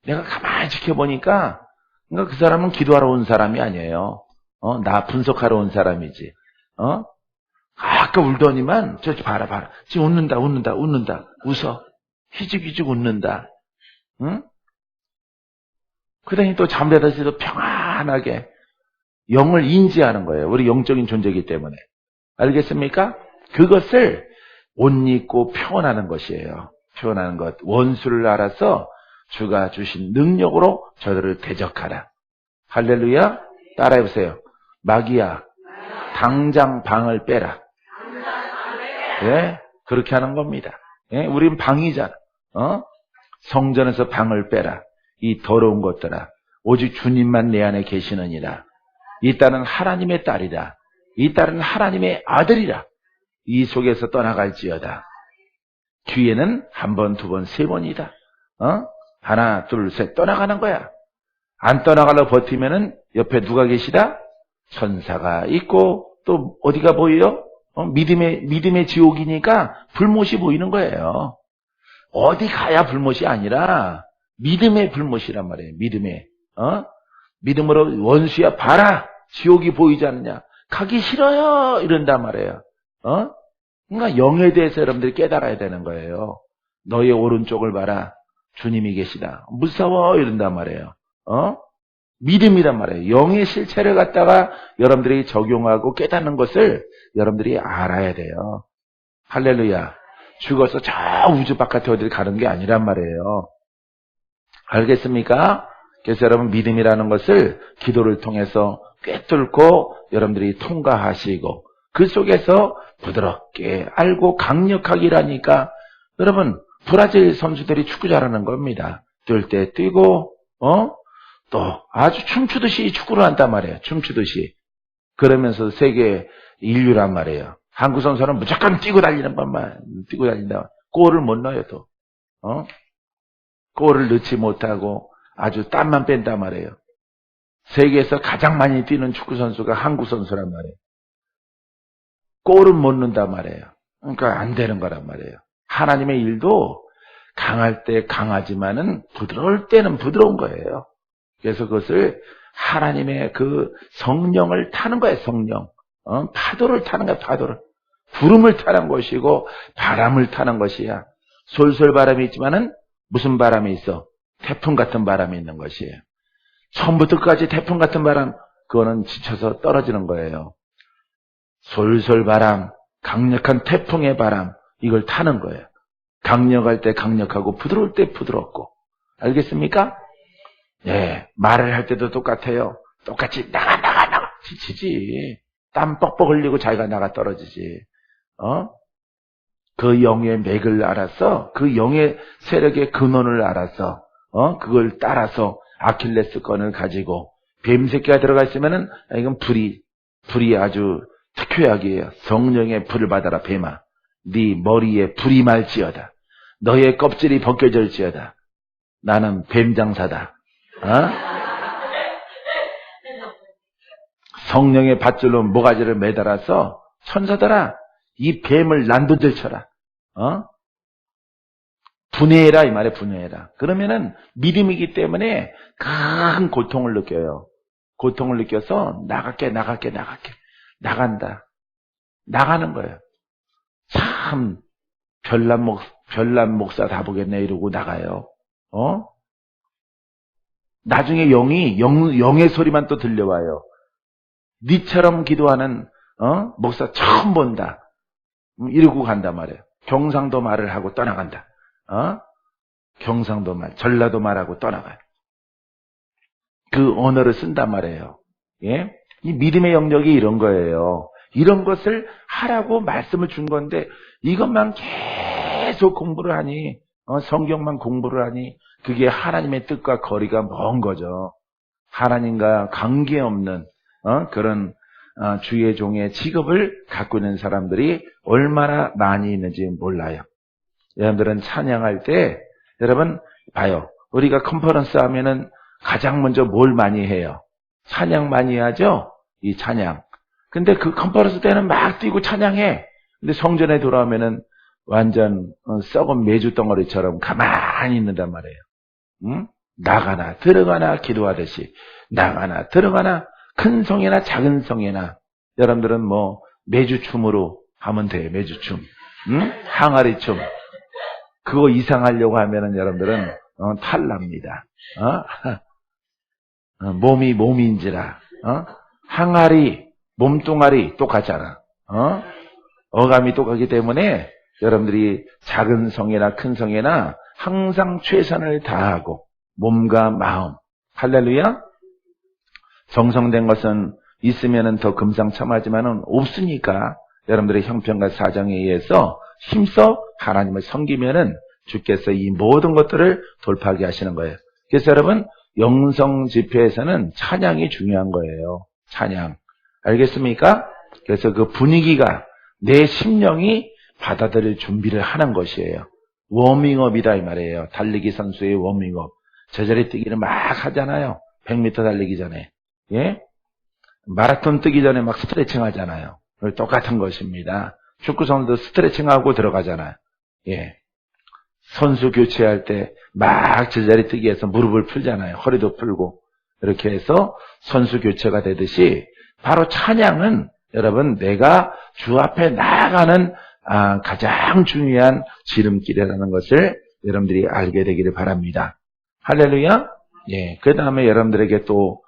내가 가만히 지켜보니까 그러니까 그 사람은 기도하러 온 사람이 아니에요. 나 분석하러 온 사람이지. 아까 울더니만 저 봐라. 지금 웃는다. 웃어. 희죽희죽 웃는다. 응? 그러니 또 잠자다시도 평안하게 영을 인지하는 거예요. 우리 영적인 존재이기 때문에. 알겠습니까? 그것을 옷 입고 표현하는 것이에요. 표현하는 것. 원수를 알아서 주가 주신 능력으로 저들을 대적하라. 할렐루야. 따라해보세요. 마귀야, 당장 방을 빼라. 그렇게 하는 겁니다. 우린 방이잖아. 성전에서 방을 빼라. 이 더러운 것들아. 오직 주님만 내 안에 계시느니라. 이 딸은 하나님의 딸이라. 이 딸은 하나님의 아들이라. 이 속에서 떠나갈지어다. 뒤에는 한 번, 두 번, 세 번이다. 하나, 둘, 셋 떠나가는 거야. 안 떠나가려 버티면은 옆에 누가 계시다? 천사가 있고 또 어디가 보여요? 믿음의 지옥이니까 불못이 보이는 거예요. 어디 가야 불못이 아니라 믿음의 불못이란 말이에요. 믿음으로 원수야 봐라. 지옥이 보이지 않느냐. 가기 싫어요. 이런단 말이에요. 그러니까 영에 대해서 여러분들이 깨달아야 되는 거예요. 너의 오른쪽을 봐라. 주님이 계시다. 무서워. 이런단 말이에요. 믿음이란 말이에요. 영의 실체를 갖다가 여러분들이 적용하고 깨닫는 것을 여러분들이 알아야 돼요. 할렐루야. 죽어서 저 우주 바깥에 어딜 가는 게 아니란 말이에요. 알겠습니까? 그래서 여러분 믿음이라는 것을 기도를 통해서 꿰뚫고 여러분들이 통과하시고 그 속에서 부드럽게 알고 강력하게 일하니까 여러분 브라질 선수들이 축구 잘하는 겁니다. 뛸 때 뛰고 또 아주 춤추듯이 축구를 한단 말이에요. 춤추듯이. 그러면서 세계 인류란 말이에요. 한국 선수는 무조건 뛰고 달리는 것만 뛰고 달린다. 골을 못 넣어요 또. 골을 넣지 못하고 아주 땀만 뺀단 말이에요. 세계에서 가장 많이 뛰는 축구 선수가 한국 선수란 말이에요. 골은 못 넣는단 말이에요. 그러니까 안 되는 거란 말이에요. 하나님의 일도 강할 때 강하지만은 부드러울 때는 부드러운 거예요. 그래서 그것을 하나님의 그 성령을 타는 거예요. 성령. 파도를 타는 거야. 파도를. 구름을 타는 것이고 바람을 타는 것이야. 솔솔 바람이 있지만은 무슨 바람이 있어? 태풍 같은 바람이 있는 것이에요. 처음부터 끝까지 태풍 같은 바람, 그거는 지쳐서 떨어지는 거예요. 솔솔 바람, 강력한 태풍의 바람, 이걸 타는 거예요. 강력할 때 강력하고 부드러울 때 부드럽고. 알겠습니까? 예, 말을 할 때도 똑같아요. 똑같이 나가 지치지. 땀 뻑뻑 흘리고 자기가 나가 떨어지지. 그 영의 맥을 알아서, 그 영의 세력의 근원을 알아서, 그걸 따라서 아킬레스건을 가지고 뱀새끼가 들어가 있으면은 이건 불이 아주 특효약이에요. 성령의 불을 받아라 뱀아. 네 머리에 불이 말지어다. 너의 껍질이 벗겨질지어다. 나는 뱀장사다. 성령의 밧줄로 모가지를 매달아서 천사들아 이 뱀을 난도질쳐라. 분해해라 이 말에 분해해라. 그러면은 믿음이기 때문에 큰 고통을 느껴요. 고통을 느껴서 나간다. 나가는 거예요. 참 별난 목사 다 보겠네 이러고 나가요. 나중에 영의 소리만 또 들려와요. 니처럼 기도하는 목사 처음 본다. 이러고 간단 말이에요. 경상도 말을 하고 떠나간다. 경상도 말, 전라도 말하고 떠나가요. 그 언어를 쓴단 말이에요. 예? 이 믿음의 영역이 이런 거예요. 이런 것을 하라고 말씀을 준 건데 이것만 계속 공부를 하니 성경만 공부를 하니 그게 하나님의 뜻과 거리가 먼 거죠. 하나님과 관계없는 그런 주의 종의 직업을 갖고 있는 사람들이 얼마나 많이 있는지 몰라요. 여러분들은 찬양할 때 여러분 봐요. 우리가 컨퍼런스 하면은 가장 먼저 뭘 많이 해요? 찬양 많이 하죠? 이 찬양. 근데 그 컨퍼런스 때는 막 뛰고 찬양해. 근데 성전에 돌아오면은 완전 썩은 메주 덩어리처럼 가만히 있는단 말이에요. 응? 나가나 들어가나 기도하듯이 나가나 들어가나 큰 성이나 작은 성이나 여러분들은 뭐 매주춤으로 하면 돼요. 매주춤. 응? 항아리춤. 그거 이상하려고 하면은 여러분들은 탈납니다. 몸이 몸인지라. 항아리, 몸뚱아리 똑같잖아. 어감이 똑같기 때문에 여러분들이 작은 성이나 큰 성이나 항상 최선을 다하고 몸과 마음. 할렐루야. 정성된 것은 있으면은 더 금상첨화지만은 없으니까 여러분들의 형편과 사정에 의해서 힘써 하나님을 섬기면은 주께서 이 모든 것들을 돌파하게 하시는 거예요. 그래서 여러분 영성 집회에서는 찬양이 중요한 거예요. 찬양. 알겠습니까? 그래서 그 분위기가 내 심령이 받아들일 준비를 하는 것이에요. 워밍업이다 이 말이에요. 달리기 선수의 워밍업. 제자리 뛰기를 막 하잖아요. 100m 달리기 전에. 예? 마라톤 뛰기 전에 막 스트레칭 하잖아요. 똑같은 것입니다. 축구 선수도 스트레칭하고 들어가잖아요. 예. 선수 교체할 때 막 제자리 뛰기해서 무릎을 풀잖아요. 허리도 풀고. 이렇게 해서 선수 교체가 되듯이 바로 찬양은 여러분 내가 주 앞에 나아가는 가장 중요한 지름길이라는 것을 여러분들이 알게 되기를 바랍니다. 할렐루야. 예. 그 다음에 여러분들에게 또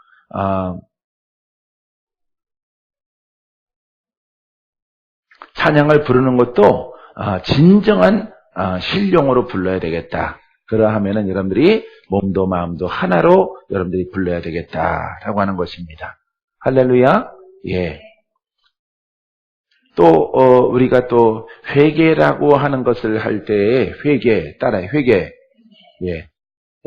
찬양을 부르는 것도 진정한 신령으로 불러야 되겠다. 그러하면은 여러분들이 몸도 마음도 하나로 여러분들이 불러야 되겠다라고 하는 것입니다. 할렐루야. 예. 또 우리가 또 회개라고 하는 것을 할 때에 회개 따라해. 회개. 예.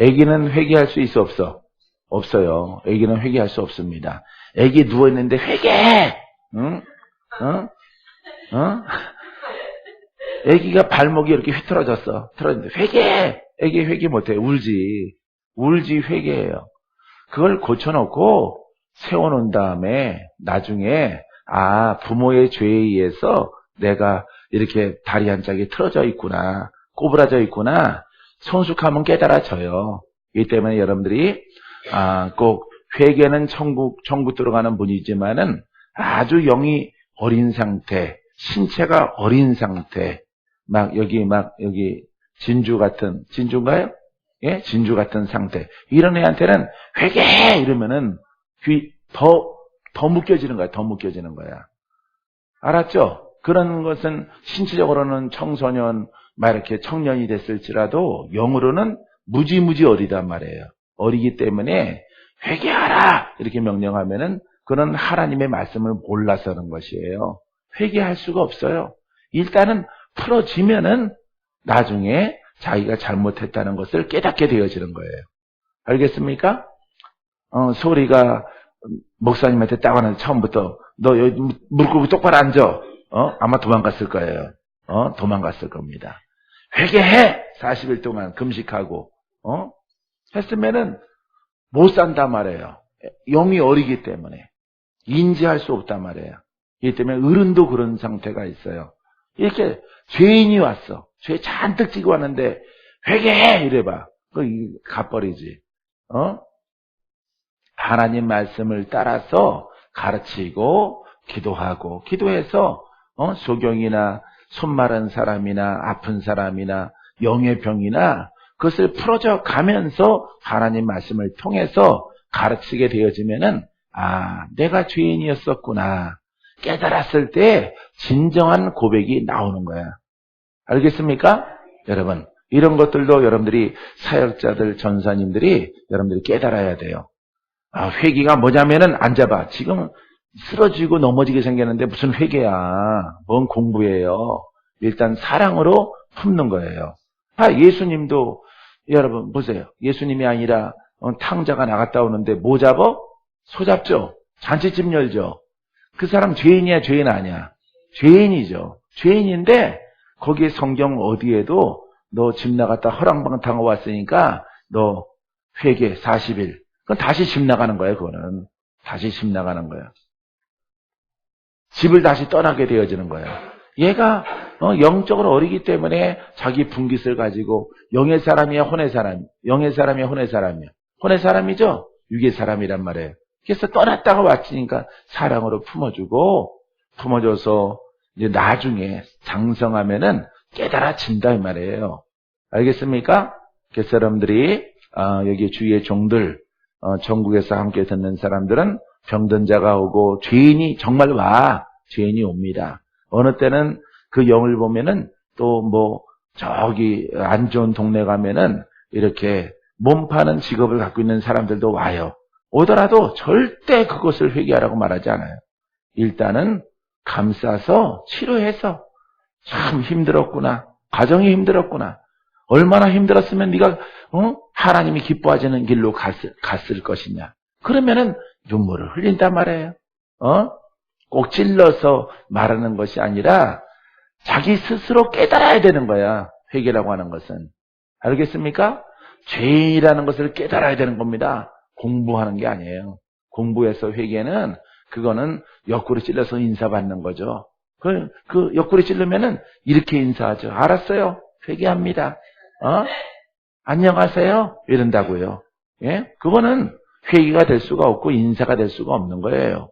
아기는 회개할 수 있어 없어? 없어요. 아기는 회개할 수 없습니다. 아기 누워 있는데 회개. 응? 아기가 발목이 이렇게 휘틀어졌어. 틀어졌는데 회개. 아기 회개 못해. 울지 회개해요. 그걸 고쳐놓고 세워놓은 다음에 나중에 부모의 죄에 의해서 내가 이렇게 다리 한 짝이 틀어져 있구나. 꼬부라져 있구나. 성숙하면 깨달아져요. 이 때문에 여러분들이 꼭 회개는 천국 들어가는 분이지만은 아주 영이 어린 상태, 신체가 어린 상태, 여기 진주인가요? 예? 진주 같은 상태. 이런 애한테는 회개해! 이러면은 더 묶여지는 거야. 더 묶여지는 거야. 알았죠? 그런 것은 신체적으로는 청소년, 막 이렇게 청년이 됐을지라도 영으로는 무지무지 어리단 말이에요. 어리기 때문에 회개하라! 이렇게 명령하면은 그런 하나님의 말씀을 몰라서 그런 것이에요. 회개할 수가 없어요. 일단은 풀어지면은 나중에 자기가 잘못했다는 것을 깨닫게 되어지는 거예요. 알겠습니까? 소리가 목사님한테 딱 하는 처음부터 너 여기 무릎 꿇고 똑바로 앉아. 아마 도망갔을 거예요. 도망갔을 겁니다. 회개해! 40일 동안 금식하고 했으면은 못 산단 말이에요. 영이 어리기 때문에 인지할 수 없단 말이에요. 이 때문에 어른도 그런 상태가 있어요. 이렇게 죄인이 왔어. 죄 잔뜩 지고 왔는데 회개해! 이래봐. 가버리지. 하나님 말씀을 따라서 가르치고 기도하고 기도해서 소경이나 손 마른 사람이나 아픈 사람이나 영의 병이나 그것을 풀어져 가면서 하나님 말씀을 통해서 가르치게 되어지면은 내가 죄인이었었구나 깨달았을 때 진정한 고백이 나오는 거야. 알겠습니까? 여러분, 이런 것들도 여러분들이 사역자들, 전사님들이 여러분들이 깨달아야 돼요. 회개가 뭐냐면은 앉아봐. 지금 쓰러지고 넘어지게 생겼는데 무슨 회개야. 뭔 공부예요. 일단 사랑으로 품는 거예요. 예수님도 여러분 보세요. 예수님이 아니라 탕자가 나갔다 오는데 뭐 잡어? 소 잡죠. 잔치집 열죠. 그 사람 죄인이야 죄인 아니야? 죄인이죠. 죄인인데 거기에 성경 어디에도 너 집 나갔다 허랑방탕하고 왔으니까 너 회개 40일. 그건 다시 집 나가는 거예요. 그거는 다시 집 나가는 거예요. 집을 다시 떠나게 되어지는 거예요. 얘가 영적으로 어리기 때문에 자기 분깃을 가지고 영의 사람이야 혼의 사람, 영의 사람이야 혼의 사람이야. 혼의 사람이죠. 육의 사람이란 말이에요. 그래서 떠났다가 왔으니까 사랑으로 품어줘서 이제 나중에 장성하면은 깨달아진다 이 말이에요. 알겠습니까? 그래서 여러분들이 여기 주위의 종들 전국에서 함께 듣는 사람들은 병든 자가 오고 죄인이 정말 죄인이 옵니다. 어느 때는 그 영을 보면은 또 저기 안 좋은 동네 가면은 이렇게 몸 파는 직업을 갖고 있는 사람들도 와요. 오더라도 절대 그것을 회개하라고 말하지 않아요. 일단은 감싸서 치료해서 참 힘들었구나. 가정이 힘들었구나. 얼마나 힘들었으면 네가 하나님이 기뻐하시는 길로 갔을 것이냐. 그러면은 눈물을 흘린단 말이에요. 꼭 찔러서 말하는 것이 아니라 자기 스스로 깨달아야 되는 거야. 회개라고 하는 것은. 알겠습니까? 죄인이라는 것을 깨달아야 되는 겁니다. 공부하는 게 아니에요. 공부해서 회개는 그거는 옆구리 찔러서 인사받는 거죠. 그 옆구리 찔르면은 이렇게 인사하죠. 알았어요. 회개합니다. 안녕하세요. 이런다고요. 예? 그거는 회개가 될 수가 없고 인사가 될 수가 없는 거예요.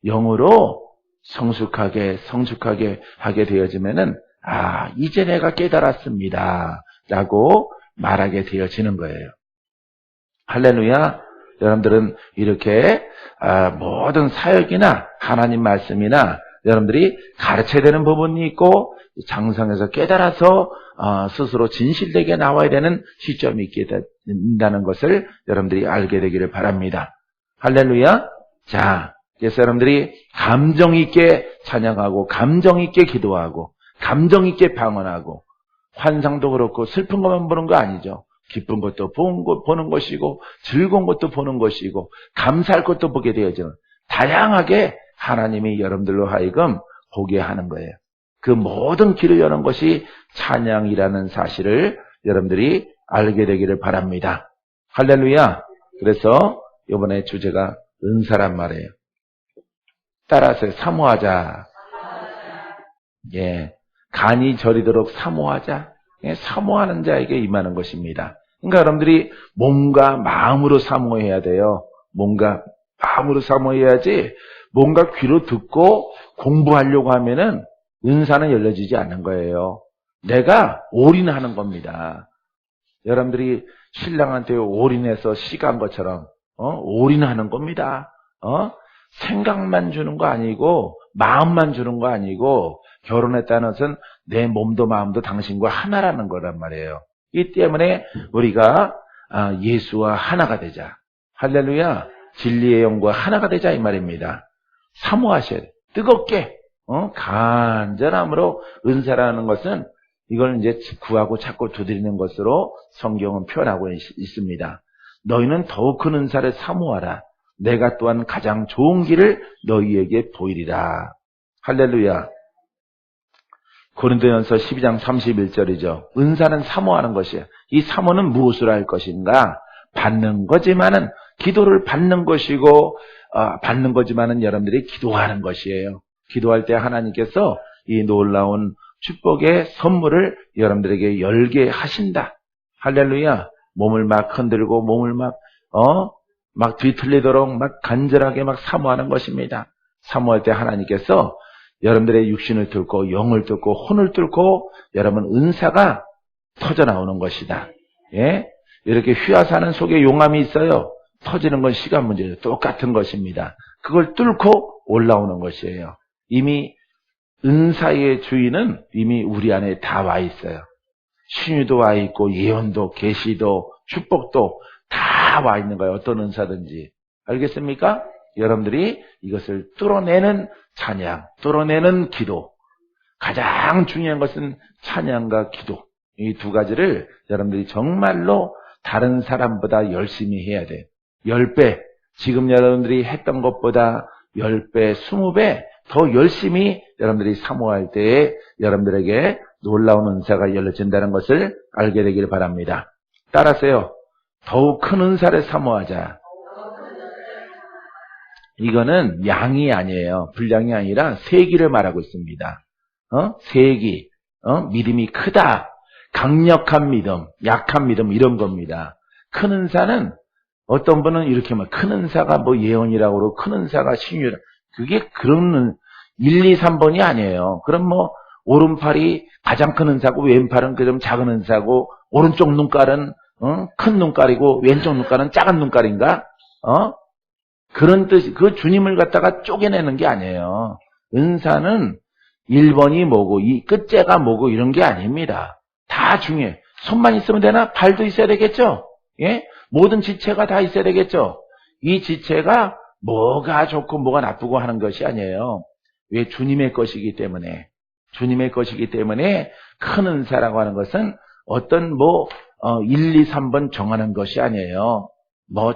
영으로 성숙하게 하게 되어지면은 이제 내가 깨달았습니다. 라고 말하게 되어지는 거예요. 할렐루야. 여러분들은 이렇게 모든 사역이나 하나님 말씀이나 여러분들이 가르쳐야 되는 부분이 있고 장성에서 깨달아서 스스로 진실되게 나와야 되는 시점이 있게 된다는 것을 여러분들이 알게 되기를 바랍니다. 할렐루야. 자, 그래서 여러분들이 감정 있게 찬양하고 감정 있게 기도하고 감정 있게 방언하고 환상도 그렇고 슬픈 것만 보는 거 아니죠. 기쁜 것도 보는 것이고 즐거운 것도 보는 것이고 감사할 것도 보게 되어지는 다양하게 하나님이 여러분들로 하여금 보게 하는 거예요. 그 모든 길을 여는 것이 찬양이라는 사실을 여러분들이 알게 되기를 바랍니다. 할렐루야. 그래서 이번에 주제가 은사란 말이에요. 따라서 사모하자. 예, 간이 저리도록 사모하자. 예, 사모하는 자에게 임하는 것입니다. 그러니까 여러분들이 몸과 마음으로 사모해야 돼요. 몸과 마음으로 사모해야지 뭔가 귀로 듣고 공부하려고 하면은 은사는 열려지지 않는 거예요. 내가 올인하는 겁니다. 여러분들이 신랑한테 올인해서 시간 것처럼 올인하는 겁니다. 생각만 주는 거 아니고 마음만 주는 거 아니고 결혼했다는 것은 내 몸도 마음도 당신과 하나라는 거란 말이에요. 이 때문에 우리가 예수와 하나가 되자. 할렐루야. 진리의 영과 하나가 되자 이 말입니다. 사모하셔야 돼. 뜨겁게 간절함으로 은사라는 것은 이걸 이제 구하고 찾고 두드리는 것으로 성경은 표현하고 있습니다. 너희는 더욱 큰 은사를 사모하라. 내가 또한 가장 좋은 길을 너희에게 보이리라. 할렐루야. 고린도전서 12장 31절이죠. 은사는 사모하는 것이에요. 이 사모는 무엇을 할 것인가? 받는 거지만은 기도를 받는 것이고 받는 거지만은 여러분들이 기도하는 것이에요. 기도할 때 하나님께서 이 놀라운 축복의 선물을 여러분들에게 열게 하신다. 할렐루야. 몸을 막 흔들고 몸을 막 뒤틀리도록 막 간절하게 막 사모하는 것입니다. 사모할 때 하나님께서 여러분들의 육신을 뚫고 영을 뚫고 혼을 뚫고 여러분 은사가 터져 나오는 것이다. 예? 이렇게 휘하사는 속에 용암이 있어요. 터지는 건 시간 문제죠. 똑같은 것입니다. 그걸 뚫고 올라오는 것이에요. 이미 은사의 주인은 이미 우리 안에 다 와 있어요. 신유도 와 있고 예언도 계시도 축복도 다 와 있는 거예요. 어떤 은사든지. 알겠습니까? 여러분들이 이것을 뚫어내는 찬양, 뚫어내는 기도. 가장 중요한 것은 찬양과 기도. 이 두 가지를 여러분들이 정말로 다른 사람보다 열심히 해야 돼요. 10배, 지금 여러분들이 했던 것보다 10배, 20배 더 열심히 여러분들이 사모할 때에 여러분들에게 놀라운 은사가 열려진다는 것을 알게 되길 바랍니다. 따라서요. 더욱 큰 은사를 사모하자. 이거는 양이 아니에요. 분량이 아니라 세기를 말하고 있습니다. 세기, 믿음이 크다, 강력한 믿음, 약한 믿음 이런 겁니다. 큰 은사는 어떤 분은 이렇게 말, 큰 은사가 뭐 예언이라고 그러고 큰 은사가 신유라. 그게 그런 1, 2, 3번이 아니에요. 그럼 뭐 오른팔이 가장 큰 은사고 왼팔은 좀 작은 은사고 오른쪽 눈깔은 큰 눈깔이고 왼쪽 눈깔은 작은 눈깔인가? 그런 뜻이 그 주님을 갖다가 쪼개내는 게 아니에요. 은사는 1번이 뭐고 이 끝째가 뭐고 이런 게 아닙니다. 다 중요해. 손만 있으면 되나? 발도 있어야 되겠죠? 예? 모든 지체가 다 있어야 되겠죠? 이 지체가 뭐가 좋고 뭐가 나쁘고 하는 것이 아니에요. 왜? 주님의 것이기 때문에. 주님의 것이기 때문에 큰 은사라고 하는 것은 어떤 1, 2, 3번 정하는 것이 아니에요.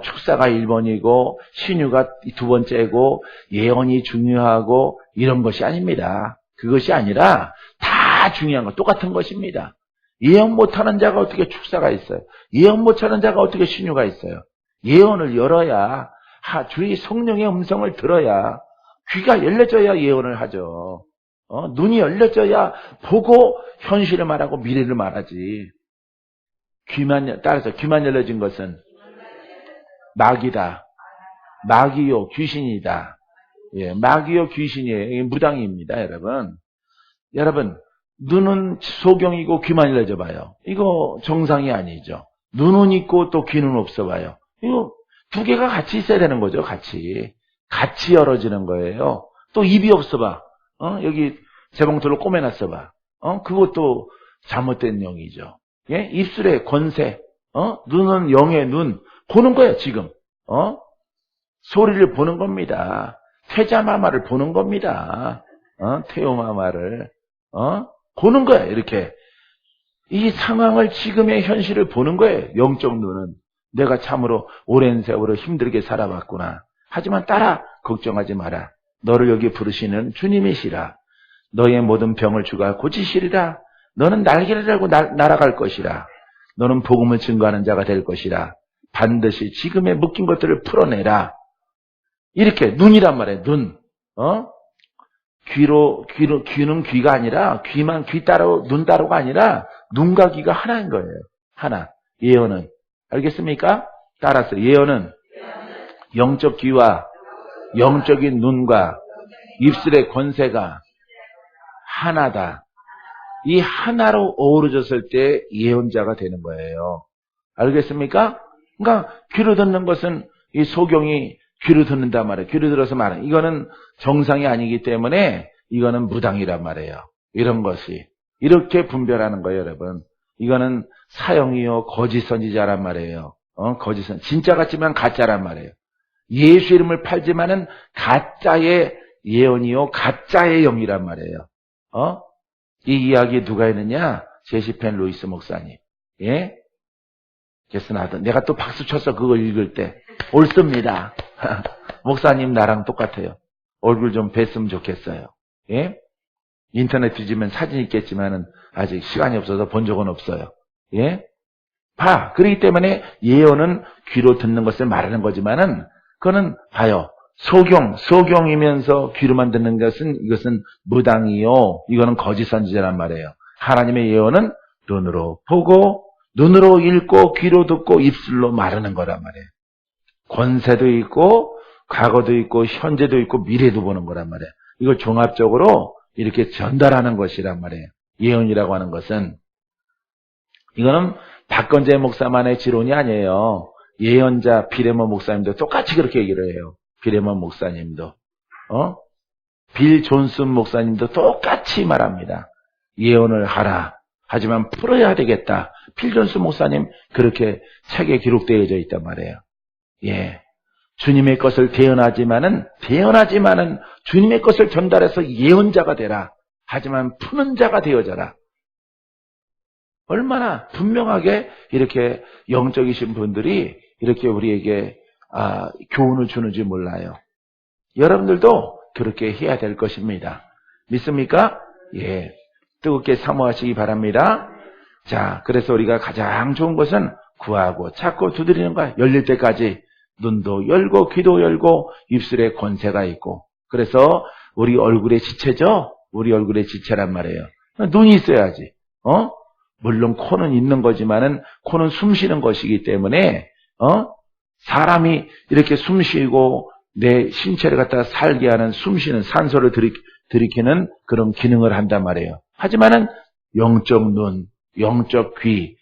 축사가 1번이고 신유가 2번째고 예언이 중요하고 이런 것이 아닙니다. 그것이 아니라 다 중요한 것 똑같은 것입니다. 예언 못하는 자가 어떻게 축사가 있어요? 예언 못하는 자가 어떻게 신유가 있어요? 예언을 열어야 주의 성령의 음성을 들어야 귀가 열려져야 예언을 하죠. 눈이 열려져야 보고 현실을 말하고 미래를 말하지. 따라서 귀만 열려진 것은 마귀다. 마귀요 귀신이다. 예, 마귀요 귀신이에요. 이게 무당입니다, 여러분. 여러분, 눈은 소경이고 귀만 열려져 봐요. 이거 정상이 아니죠. 눈은 있고 또 귀는 없어 봐요. 이거 두 개가 같이 있어야 되는 거죠, 같이. 같이 열어지는 거예요. 또 입이 없어 봐. 여기 재봉틀로 꼬매놨어 봐. 그것도 잘못된 영이죠. 예? 입술에 권세. 눈은 영의 눈. 보는 거예요, 지금. 소리를 보는 겁니다. 태자마마를 보는 겁니다. 태오마마를. 보는 거예요, 이렇게. 이 상황을 지금의 현실을 보는 거예요, 영적 눈은. 내가 참으로 오랜 세월을 힘들게 살아왔구나. 하지만 걱정하지 마라. 너를 여기 부르시는 주님이시라. 너의 모든 병을 주가 고치시리라. 너는 날개를 달고 날아갈 것이라. 너는 복음을 증거하는 자가 될 것이라. 반드시 지금의 묶인 것들을 풀어내라. 이렇게 눈이란 말이에요. 눈. 귀는 귀가 아니라 귀만 귀 따로 눈 따로가 아니라 눈과 귀가 하나인 거예요. 하나. 예언은 알겠습니까? 따라서 예언은 영적 귀와 영적인 눈과 입술의 권세가 하나다. 이 하나로 어우러졌을 때 예언자가 되는 거예요. 알겠습니까? 그러니까 귀로 듣는 것은 이 소경이 귀로 듣는단 말이에요. 귀로 들어서 말해요. 이거는 정상이 아니기 때문에 이거는 무당이란 말이에요. 이런 것이. 이렇게 분별하는 거예요, 여러분. 이거는 사형이요, 거짓 선지자란 말이에요. 거짓 선, 진짜 같지만 가짜란 말이에요. 예수 이름을 팔지만은 가짜의 예언이요, 가짜의 영이란 말이에요. 이 이야기 누가 했느냐? 제시펜 루이스 목사님. 예? 그래서 나도 내가 또 박수 쳤어, 그거 읽을 때. 옳습니다. 목사님 나랑 똑같아요. 얼굴 좀 뵀으면 좋겠어요. 예? 인터넷 뒤지면 사진 있겠지만은 아직 시간이 없어서 본 적은 없어요. 예? 그렇기 때문에 예언은 귀로 듣는 것을 말하는 거지만은 그거는 봐요. 소경이면서 귀로만 듣는 것은 이것은 무당이요. 이거는 거짓 선지자란 말이에요. 하나님의 예언은 눈으로 보고 눈으로 읽고 귀로 듣고 입술로 말하는 거란 말이에요. 권세도 있고 과거도 있고 현재도 있고 미래도 보는 거란 말이에요. 이걸 종합적으로 이렇게 전달하는 것이란 말이에요. 예언이라고 하는 것은. 이거는 박건재 목사만의 지론이 아니에요. 예언자 비레몬 목사님도 똑같이 그렇게 얘기를 해요. 비레몬 목사님도. 빌 존슨 목사님도 똑같이 말합니다. 예언을 하라. 하지만 풀어야 되겠다. 빌 존슨 목사님 그렇게 책에 기록되어져 있단 말이에요. 예. 주님의 것을 대언하지만은 주님의 것을 전달해서 예언자가 되라. 하지만 푸는 자가 되어져라. 얼마나 분명하게 이렇게 영적이신 분들이 이렇게 우리에게 교훈을 주는지 몰라요. 여러분들도 그렇게 해야 될 것입니다. 믿습니까? 예. 뜨겁게 사모하시기 바랍니다. 자, 그래서 우리가 가장 좋은 것은 구하고 찾고 두드리는 거야. 열릴 때까지 눈도 열고 귀도 열고 입술에 권세가 있고. 그래서 우리 얼굴의 지체죠? 우리 얼굴의 지체란 말이에요. 눈이 있어야지. 물론 코는 있는 거지만은 코는 숨 쉬는 것이기 때문에 사람이 이렇게 숨 쉬고 내 신체를 갖다가 살게 하는 숨 쉬는 산소를 들이키는 그런 기능을 한단 말이에요. 하지만은 영적 눈, 영적 귀,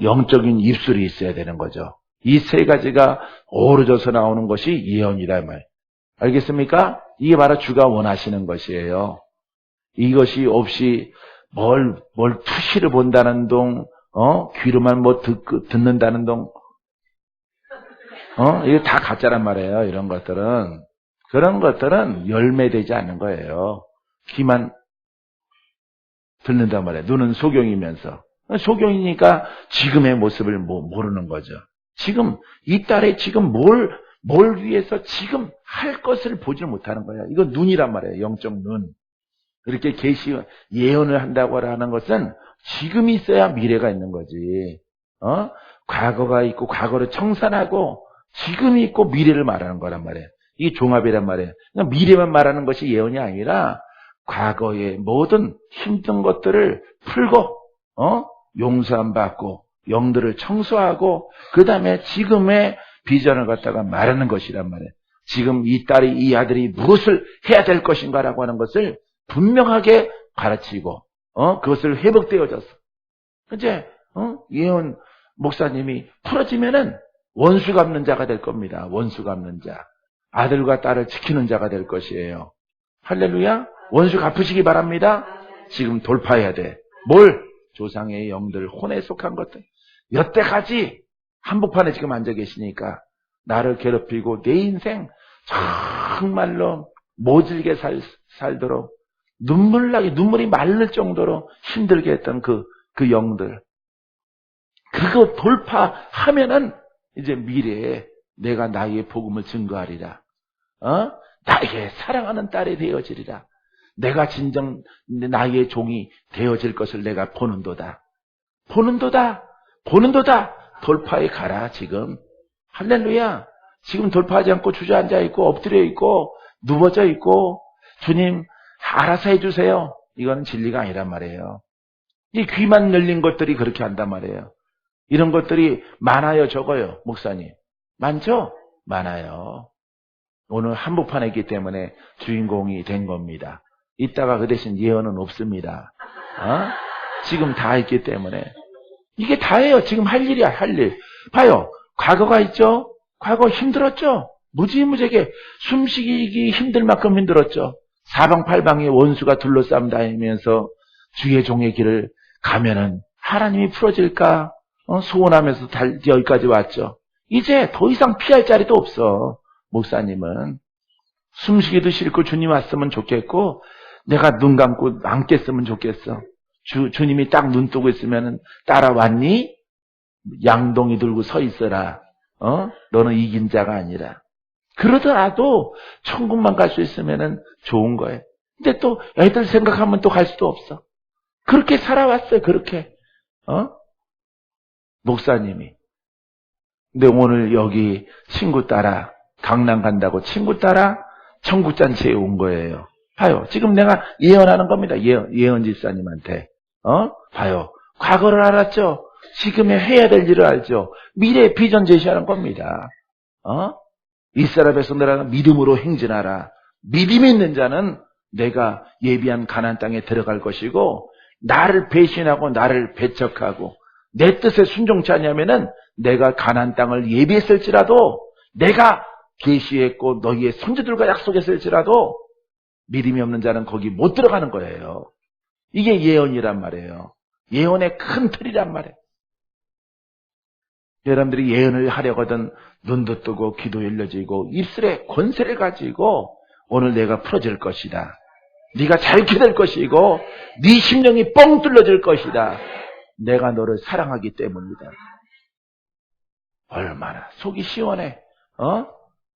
영적인 입술이 있어야 되는 거죠. 이 세 가지가 어우러져서 나오는 것이 예언이란 말이에요. 알겠습니까? 이게 바로 주가 원하시는 것이에요. 이것이 없이 뭘 투시를 본다는 동, 귀로만 듣는다는 동, 이게 다 가짜란 말이에요. 이런 것들은. 그런 것들은 열매되지 않는 거예요. 귀만 듣는단 말이에요. 눈은 소경이면서. 소경이니까 지금의 모습을 모르는 거죠. 지금, 이 딸에 지금 뭘 위해서 지금 할 것을 보지 못하는 거예요. 이거 눈이란 말이에요. 영적 눈. 이렇게 예언을 한다고 하는 것은 지금이 있어야 미래가 있는 거지. 과거가 있고 과거를 청산하고 지금이 있고 미래를 말하는 거란 말이에요. 이게 종합이란 말이에요. 그러니까 미래만 말하는 것이 예언이 아니라 과거의 모든 힘든 것들을 풀고 용서함 받고 영들을 청소하고 그 다음에 지금의 비전을 갖다가 말하는 것이란 말이에요. 지금 이 딸이 이 아들이 무엇을 해야 될 것인가라고 하는 것을 분명하게 가르치고 그것을 회복되어졌어. 이제 예언 목사님이 풀어지면은 원수 갚는 자가 될 겁니다. 원수 갚는 자. 아들과 딸을 지키는 자가 될 것이에요. 할렐루야. 원수 갚으시기 바랍니다. 지금 돌파해야 돼. 뭘? 조상의 영들, 혼에 속한 것들. 여태까지 한복판에 지금 앉아 계시니까 나를 괴롭히고 내 인생 정말로 모질게 살도록 눈물이 마를 정도로 힘들게 했던 그 영들. 그거 돌파하면은 이제 미래에 내가 나의 복음을 증거하리라. 나의 사랑하는 딸이 되어지리라. 내가 진정 나의 종이 되어질 것을 내가 보는도다. 돌파해 가라 지금. 할렐루야. 지금 돌파하지 않고 주저앉아 있고 엎드려 있고 누워져 있고 주님 알아서 해주세요. 이거는 진리가 아니란 말이에요. 이 귀만 열린 것들이 그렇게 한단 말이에요. 이런 것들이 많아요, 적어요, 목사님? 많죠? 많아요. 오늘 한복판에 있기 때문에 주인공이 된 겁니다. 이따가 그 대신 예언은 없습니다. 지금 다 있기 때문에. 이게 다예요. 지금 할 일이야, 할 일. 봐요. 과거가 있죠? 과거 힘들었죠? 무지무지하게 숨쉬기 힘들 만큼 힘들었죠? 사방팔방에 원수가 둘러싸움 다니면서 주의 종의 길을 가면은 하나님이 풀어질까? 소원하면서 여기까지 왔죠. 이제 더 이상 피할 자리도 없어. 목사님은. 숨쉬기도 싫고 주님 왔으면 좋겠고 내가 눈 감고 안 깼으면 좋겠어. 주님이 딱 눈 뜨고 있으면 따라왔니? 양동이 들고 서 있어라. 너는 이긴 자가 아니라. 그러더라도 천국만 갈 수 있으면 좋은 거예요. 근데 또 애들 생각하면 또 갈 수도 없어. 그렇게 살아왔어요. 그렇게. 목사님이. 근데 오늘 여기 친구 따라 강남 간다고 친구 따라 청구잔치에 온 거예요. 봐요. 지금 내가 예언하는 겁니다. 예언 집사님한테. 봐요. 과거를 알았죠? 지금의 해야 될 일을 알죠? 미래의 비전 제시하는 겁니다. 이스라엘 백성들아 믿음으로 행진하라. 믿음이 있는 자는 내가 예비한 가나안 땅에 들어갈 것이고 나를 배신하고 나를 배척하고 내 뜻에 순종치 않으면은 내가 가나안 땅을 예비했을지라도 내가 계시했고 너희의 선조들과 약속했을지라도 믿음이 없는 자는 거기 못 들어가는 거예요. 이게 예언이란 말이에요. 예언의 큰 틀이란 말이에요. 여러분들이 예언을 하려거든 눈도 뜨고 귀도 열려지고 입술에 권세를 가지고 오늘 내가 풀어질 것이다. 네가 잘 기댈 것이고 네 심령이 뻥 뚫려질 것이다. 내가 너를 사랑하기 때문이다. 얼마나 속이 시원해.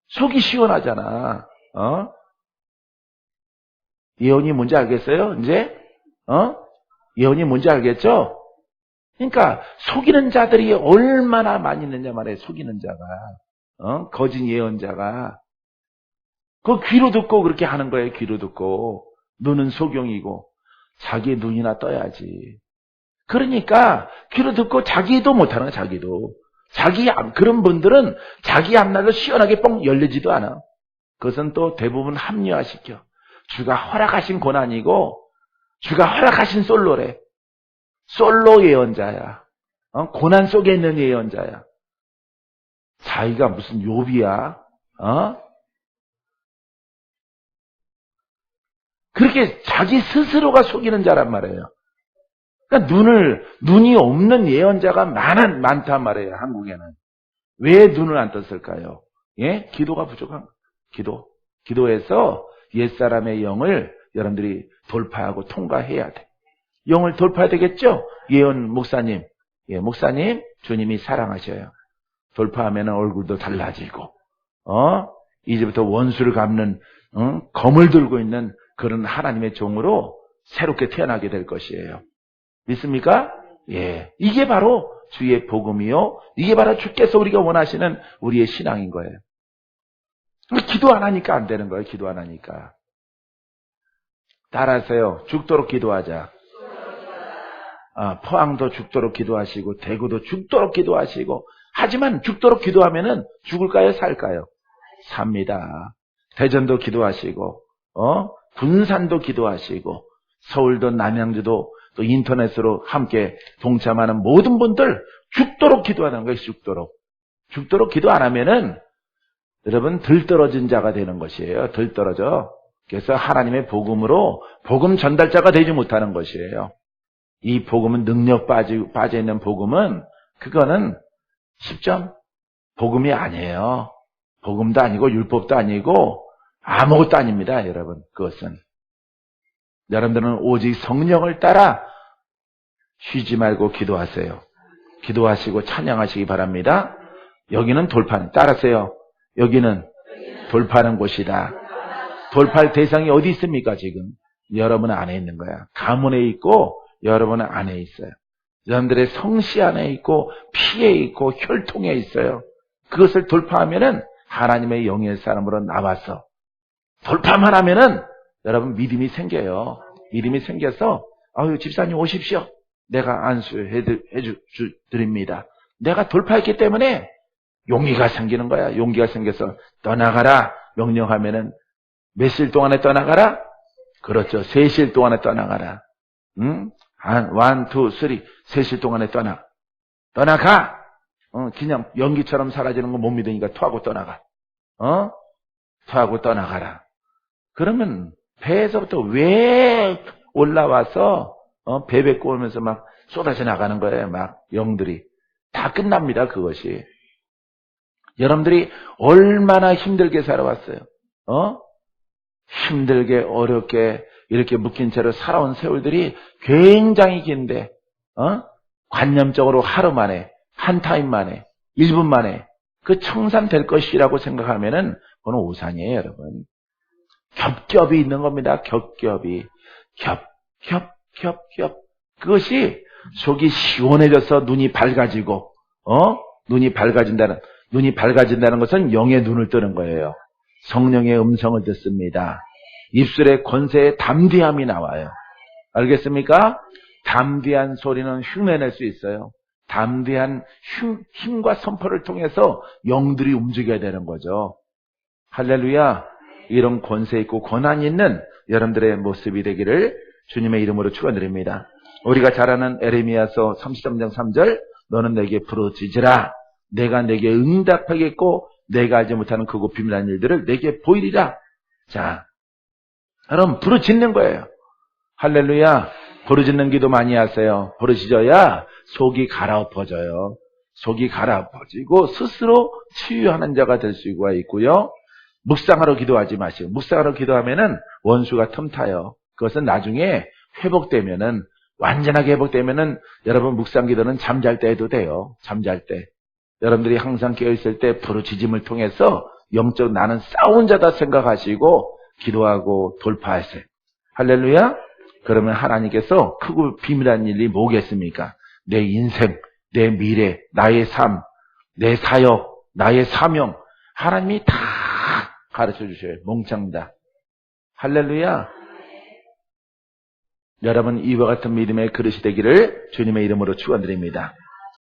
속이 시원하잖아. 예언이 뭔지 알겠어요? 이제? 예언이 뭔지 알겠죠? 그러니까 속이는 자들이 얼마나 많이 있느냐 말이에요. 속이는 자가. 거짓 예언자가. 그 귀로 듣고 그렇게 하는 거예요. 귀로 듣고. 눈은 소경이고 자기의 눈이나 떠야지. 그러니까 귀로 듣고 자기도 못하는 거야. 자기도. 그런 분들은 자기 앞날로 시원하게 뻥 열리지도 않아. 그것은 또 대부분 합리화시켜. 주가 허락하신 고난이고 주가 허락하신 솔로래. 솔로 예언자야. 고난 속에 있는 예언자야. 자기가 무슨 욥이야? 그렇게 자기 스스로가 속이는 자란 말이에요. 그러니까 눈이 없는 예언자가 많단 말이에요. 한국에는. 왜 눈을 안 떴을까요? 예? 기도가 부족한 거예요. 기도해서 옛사람의 영을 여러분들이 돌파하고 통과해야 돼. 영을 돌파해야 되겠죠? 예언 목사님. 예, 목사님, 주님이 사랑하셔요. 돌파하면 얼굴도 달라지고, 이제부터 원수를 갚는, 검을 들고 있는 그런 하나님의 종으로 새롭게 태어나게 될 것이에요. 믿습니까? 예. 이게 바로 주의 복음이요. 이게 바로 주께서 우리가 원하시는 우리의 신앙인 거예요. 기도 안 하니까 안 되는 거예요. 기도 안 하니까. 따라하세요. 죽도록 기도하자. 포항도 죽도록 기도하시고 대구도 죽도록 기도하시고 하지만 죽도록 기도하면은 죽을까요? 살까요? 삽니다. 대전도 기도하시고 군산도 기도하시고 서울도 남양주도 또 인터넷으로 함께 동참하는 모든 분들 죽도록 기도하는 거예요. 죽도록 기도 안 하면은 여러분 들떨어진 자가 되는 것이에요. 들떨어져. 그래서 하나님의 복음으로 복음 전달자가 되지 못하는 것이에요. 이 복음은 능력 빠져있는 복음은 그거는 10점 복음이 아니에요. 복음도 아니고 율법도 아니고 아무것도 아닙니다. 여러분 그것은. 여러분들은 오직 성령을 따라 쉬지 말고 기도하세요. 기도하시고 찬양하시기 바랍니다. 여기는 돌파는 따라하세요. 여기는 돌파하는 곳이다. 돌파할 대상이 어디 있습니까 지금? 여러분 안에 있는 거야. 가문에 있고 여러분 안에 있어요. 여러분들의 성씨 안에 있고 피에 있고 혈통에 있어요. 그것을 돌파하면은 하나님의 영의 사람으로 나와서 돌파만 하면은 여러분 믿음이 생겨요. 믿음이 생겨서 아유 집사님 오십시오. 내가 안수해 드립니다. 내가 돌파했기 때문에 용기가 생기는 거야. 용기가 생겨서 떠나가라 명령하면은 몇 실 동안에 떠나가라? 그렇죠. 3실 동안에 떠나가라. 원, 투, 쓰리. 3시 동안에 떠나가. 그냥 연기처럼 사라지는 거 못 믿으니까 토하고 떠나가. 토하고 떠나가라. 그러면 배에서부터 왜 올라와서 배 뱉고 오면서 막 쏟아져 나가는 거예요. 막 영들이. 다 끝납니다. 그것이. 여러분들이 얼마나 힘들게 살아왔어요. 힘들게 어렵게 이렇게 묶인 채로 살아온 세월들이 굉장히 긴데 관념적으로 하루 만에 한 타임 만에 1분 만에 그 청산될 것이라고 생각하면은 그건 오산이에요. 여러분. 겹겹이 있는 겁니다. 겹겹이. 겹. 그것이 속이 시원해져서 눈이 밝아지고 눈이 밝아진다는 것은 영의 눈을 뜨는 거예요. 성령의 음성을 듣습니다. 입술의 권세의 담대함이 나와요. 알겠습니까? 담대한 소리는 흉내낼 수 있어요. 담대한 힘과 선포를 통해서 영들이 움직여야 되는 거죠. 할렐루야. 이런 권세 있고 권한 있는 여러분들의 모습이 되기를 주님의 이름으로 축원드립니다. 우리가 잘 아는 에레미야서 33장 3절 너는 내게 부르짖으라. 내가 내게 응답하겠고 내가 알지 못하는 크고 비밀한 일들을 내게 보이리라. 자, 여러분 부르짖는 거예요. 할렐루야. 부르짖는 기도 많이 하세요. 부르짖어야 속이 갈아엎어져요. 속이 갈아엎어지고 스스로 치유하는 자가 될 수가 있고요. 묵상하러 기도하지 마시고 묵상하러 기도하면은 원수가 틈타요. 그것은 나중에 회복되면은 완전하게 회복되면은 여러분 묵상 기도는 잠잘 때 해도 돼요. 잠잘 때. 여러분들이 항상 깨어있을 때 부르짖음을 통해서 영적 나는 싸운 자다 생각하시고 기도하고 돌파하세요. 할렐루야. 그러면 하나님께서 크고 비밀한 일이 뭐겠습니까? 내 인생, 내 미래, 나의 삶, 내 사역, 나의 사명 하나님이 다 가르쳐 주셔요. 몽창 다. 할렐루야. 여러분 이와 같은 믿음의 그릇이 되기를 주님의 이름으로 축원드립니다.